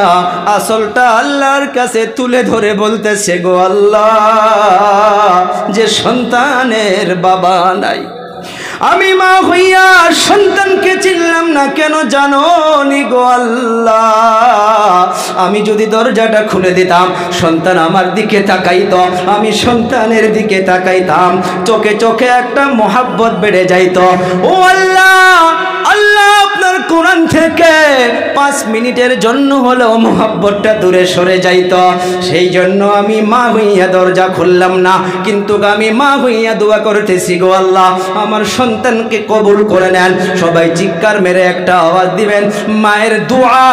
আসলটা আল্লাহর কাছে তুলে ধরে বলতেছে, গো আল্লাহ, যে সন্তানের বাবা নাই, আমি মা হইয়া সন্তানকে চিনলাম না কেন জানো নি গো আল্লাহ। আমি যদি দরজাটা খুলে দিতাম, সন্তান আমার দিকে তাকাইতো, আমি সন্তানের দিকে তাকাইতাম, চোখে চোখে একটা মোহাব্বত বেড়ে যাইত। ও আল্লাহ, আল্লাহ আপনার কোরআন থেকে 5 মিনিটের জন্য হলেও মোহাব্বতটা দূরে সরে যাইত। সেই জন্য আমি মা হইয়া দরজা খুললাম না, কিন্তু আমি মা হইয়া দোয়া করতেছি, গো আল্লাহ আমার সন্তানকে কবুল করে নেন। সবাই চিৎকার মেরে একটা আওয়াজ দিবেন, মায়ের দোয়া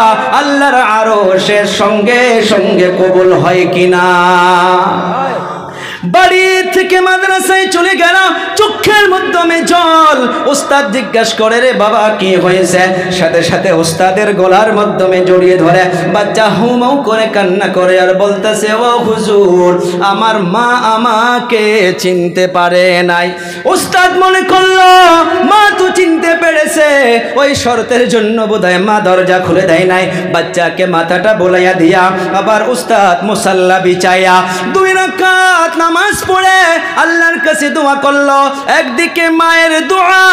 আল্লাহর আরশের সঙ্গে সঙ্গে কবুল হয় কিনা। বাড়ি থেকে মাদ্রাসায় চলে গেল, চোখের মাধ্যমে জল। ওস্তাদ জিজ্ঞাসা করে, রে বাবা কি হয়েছে? সাথে সাথে ওস্তাদের গলার মাধ্যমে জড়িয়ে ধরে বাচ্চা হুমাউ করে কান্না করে আর বলতেছে, ও হুজুর আমার মা আমাকে চিনতে পারে নাই। ওস্তাদ মনে করলো মা তো চিনতে পেরেছে, ওই শর্তের জন্য বোধহয় মা দরজা খুলে দেয় নাই। বাচ্চাকে মাথাটা বোলাইয়া দিয়া আবার ওস্তাদ মুসাল্লা বিছাইয়া 2 রাকাত নামাজ পড়ে আল্লাহর কাছে দোয়া করলো। একদিকে মায়ের দোয়া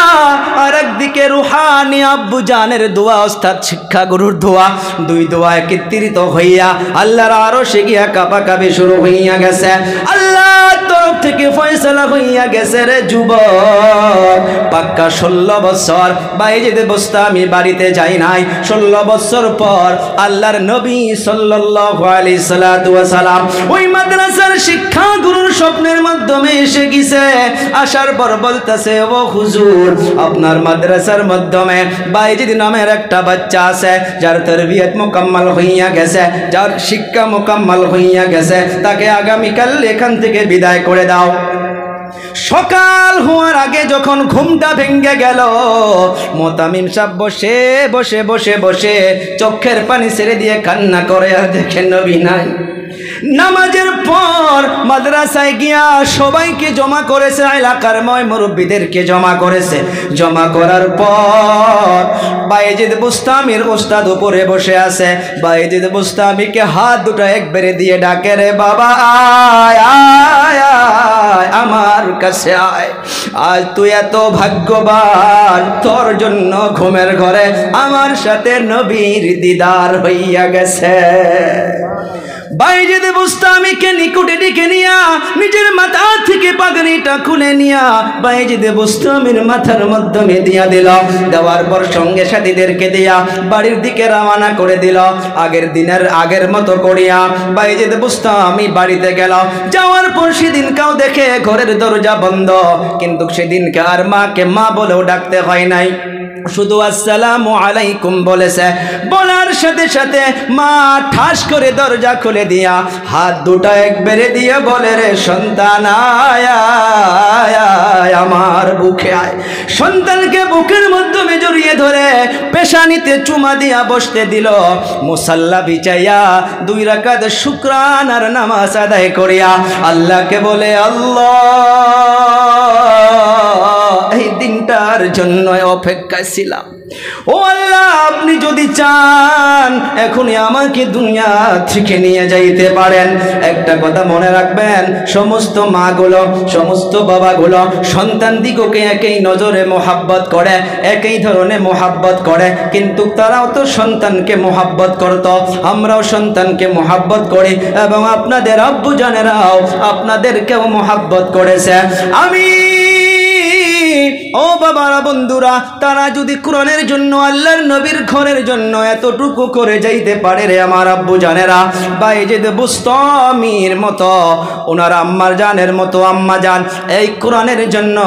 আর একদিকে রুহানি আব্বু জানের দোয়া, ওস্তাদ শিক্ষা গুরুর দোয়া, 2 দোয়া একত্রিত হইয়া আল্লাহর আরশে গিয়া কাঁপাকাঁপি শুরু হইয়া গেছে। আল্লাহর তরফ থেকে ফয়সালা হইয়া গেছে, রে যুবক পাক্কা 16 বছর বাইজিদ বুস্তামি বাড়িতে যাই নাই। 16 বছর পর আল্লাহর নবী সাল্লাল্লাহু আলাইহি সাল্লাম ওই মাদ্রাসার শিক্ষা গুরুর স্বপ্নের মাধ্যমে এসে গেছে। আসার পর বলতেছে, ও হুজুর আপনার মাদ্রাসার মাধ্যমে বাইজিদ নামের একটা বাচ্চা আছে, যার তরবিয়ত মুকাম্মাল হইয়া গেছে, যার শিক্ষা মুকাম্মাল হইয়া গেছে, তাকে আগামীকাল এখান থেকে বিদায় করে দাও। সকাল হওয়ার আগে যখন ঘুমটা ভেঙে গেল, মোতামিম সাহেব বসে বসে বসে বসে চোখের পানি ছেড়ে দিয়ে কান্না করে আর দেখেন নবী নাই। নামাজের পর মাদ্রাসায় গিয়া সবাইকে জমা করেছে, এলাকার মুরব্বীদেরকে জমা করেছে। জমা করার পর বাইজিদ বুস্তামির ওস্তাদ উপরে বসে আছে। বাইজিদ বুস্তামিকে হাত দুটো একবারে দিয়ে ডাকে, রে বাবা আয় আয় আয় আমার কাছে আয়, আজ তুই এত ভাগ্যবান, তোর জন্য ঘুমের ঘরে আমার সাথে নবীর দিদার হইয়া গেছে। বাইজিদ বুস্তামিকে নিকটে ডেকে নিয়া নিজের মাথা থেকে পাগড়িটা খুলে নিয়া বাইজিদ বুস্তামির মাথার মাধ্যমে দিয়া দিল। দেওয়ার পর সঙ্গে সাথীদেরকে দিয়া বাড়ির দিকে রওনা করে দিল। আগের দিনের আগের মতো করিয়া বাইজিদ বুস্তামি বাড়িতে গেল। যাওয়ার পর সেদিনকাও দেখে ঘরের দরজা বন্ধ, কিন্তু সেদিনকে আর মাকে মা বলেও ডাকতে হয় নাই। শুধু আসসালামু আলাইকুম বলেছে, বলার সাথে সাথে মা ঠাস করে দরজা খুলে দিয়া হাত দুটা একবারে দিয়ে বলে, রে সন্তান আয় আয় আয় আমার বুকে আয়। সন্তানকে বুকের মাধ্যমে জড়িয়ে ধরে পেশানিতে চুমা দিয়া বসতে দিল। মুসাল্লা বিছাইয়া 2 রাকাত শুকরানার নামাজ আদায় করিয়া আল্লাহকে বলে, আল্লাহ এই দিনটার জন্য অপেক্ষায় ছিলাম। ও আল্লাহ, আপনি যদি চান এখনই আমাকে দুনিয়া থেকে নিয়ে যাইতে পারেন। একটা কথা মনে রাখবেন, সমস্ত মাগুলো, সমস্ত বাবাগুলো সন্তান দিগকে একই নজরে মোহাব্বত করে, একই ধরনের মোহাব্বত করে, কিন্তু তারাও তো সন্তানকে মোহাব্বত করত। আমরাও সন্তানকে মোহাব্বত করি এবং আপনাদের আব্বু জানেরাও আপনাদেরকেও মোহাব্বত করেছে। আমি ও বাবারা, বন্ধুরা, তারা যদি কোরআনের জন্য, আল্লাহর নবীর ঘরের জন্য এতটুকু করে যাইতে পারে রে আমার আব্বু জানেরা, বাইজিদ বুস্তামির মতো, ওনার আম্মার জানের মতো আম্মা জান এই কোরআনের জন্য,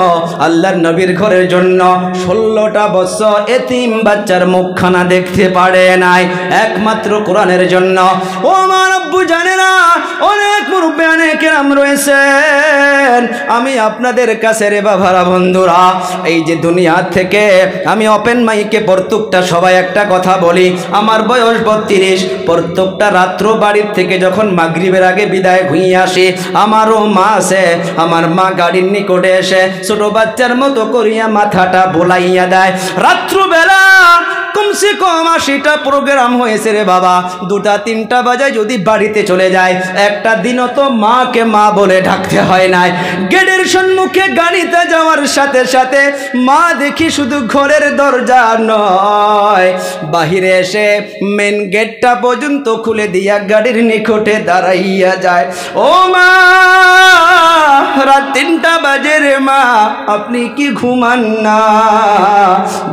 আল্লাহর নবীর ঘরের জন্য 16টা বছর এতিম বাচ্চার মুখখানা দেখতে পারে নাই, একমাত্র কোরআনের জন্য। ও আমার আব্বু জানেরা, অনেক মুরব্বি, অনেক কেরাম রয়েছেন। আমি আপনাদের কাছে রে বাবারা, বন্ধুরা, এই যে দুনিয়া থেকে আমি ওপেন মাইকে প্রত্যেকটা সবাই একটা কথা বলি, আমার বয়স 32, প্রত্যেকটা রাত্র বাড়ির থেকে যখন মাগরিবের আগে বিদায় ঘুমিয়ে আসি, আমারও মা আছে, আমার মা গাড়ির নিকটে এসে ছোট বাচ্চার মতো করিয়া মাথাটা বোলাইয়া দেয়। রাত্রবেলা কমসে কম 80টা প্রোগ্রাম হয়েছে রে বাবা, 2টা-3টা বাজায় যদি বাড়িতে চলে যায়, একটা দিনও তো মাকে মা বলে ডাকতে হয় নাই। গেটের সম্মুখে গাড়িতে যাওয়ার সাথে সাথে মা দেখি শুধু ঘরের দরজা নয়, বাহিরে এসে মেন গেটটা পর্যন্ত খুলে দিয়া গাড়ির নিকটে দাঁড়াইয়া যায়। ও মা, রাত 3টা বাজে রে মা, আপনি কি ঘুমান না?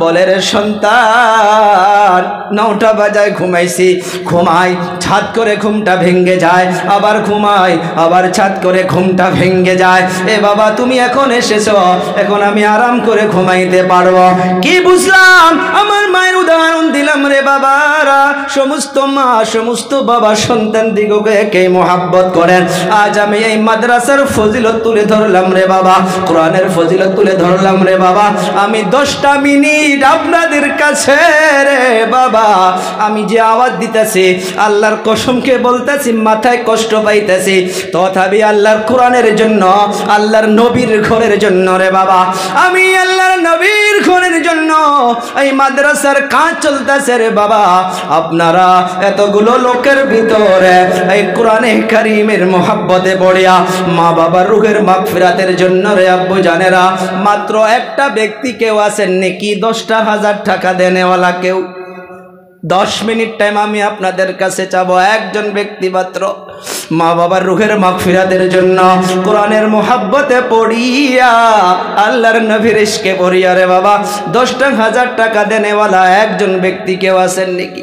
বলে, রে সন্তান, 9টা বাজায় ঘুমাইছি, ঘুমাই, ছাদ করে ঘুমটা ভেঙ্গে যায়, আবার ঘুমাই, আবার ছাদ করে ঘুমটা ভেঙ্গে যায়। এ বাবা, তুমি এখন এসেছো, এখন আমি আরাম করে ঘুমাইতে পারবো। কি বুঝলাম? আমার মায়ের উদাহরণ দিলাম রে বাবারা। সমস্ত মা, সমস্ত বাবা সন্তান দিগকে একেই মোহাব্বত করেন। আজ আমি এই মাদ্রাসার ফজিলত তুলে ধরলাম রে বাবা, কোরআনের ফজিলত তুলে ধরলাম রে বাবা। আমি 10টা মিনিট আপনাদের কাছে রে বাবা আমি যে আওয়াজ দিতেছি, আল্লাহর কসমকে বলতেছি, মাথায় কষ্ট পাইতেছি, তথাপি আল্লাহর কোরআনের জন্য, আল্লাহর নবীর ঘরের জন্য রে বাবা, আমি আল্লাহর নবীর ঘরের জন্য এই মাদ্রাসার কাজ চলতেছে রে বাবা। আপনারা এতগুলো লোকের ভিতরে এই কোরআনে কারীমের মোহাব্বতে পড়িয়া মা বাবার রুহের মাগফিরাতের জন্য রে আব্বু জানেরা, মাত্র একটা ব্যক্তি কেউ আছেন নাকি 10,000 টাকা দেনেওয়ালা কেউ? 10 মিনিট টাইম আমি আপনাদের কাছে চাবো, একজন ব্যক্তি মাত্র মা বাবার রুহের মাগফিরাতের জন্য কোরআনের মোহাব্বতে পড়িয়া, আল্লাহর নবীর ইশকে পড়িয়া রে বাবা 10,000 টাকা দেনেওয়ালা একজন ব্যক্তি কেউ আছেন নাকি?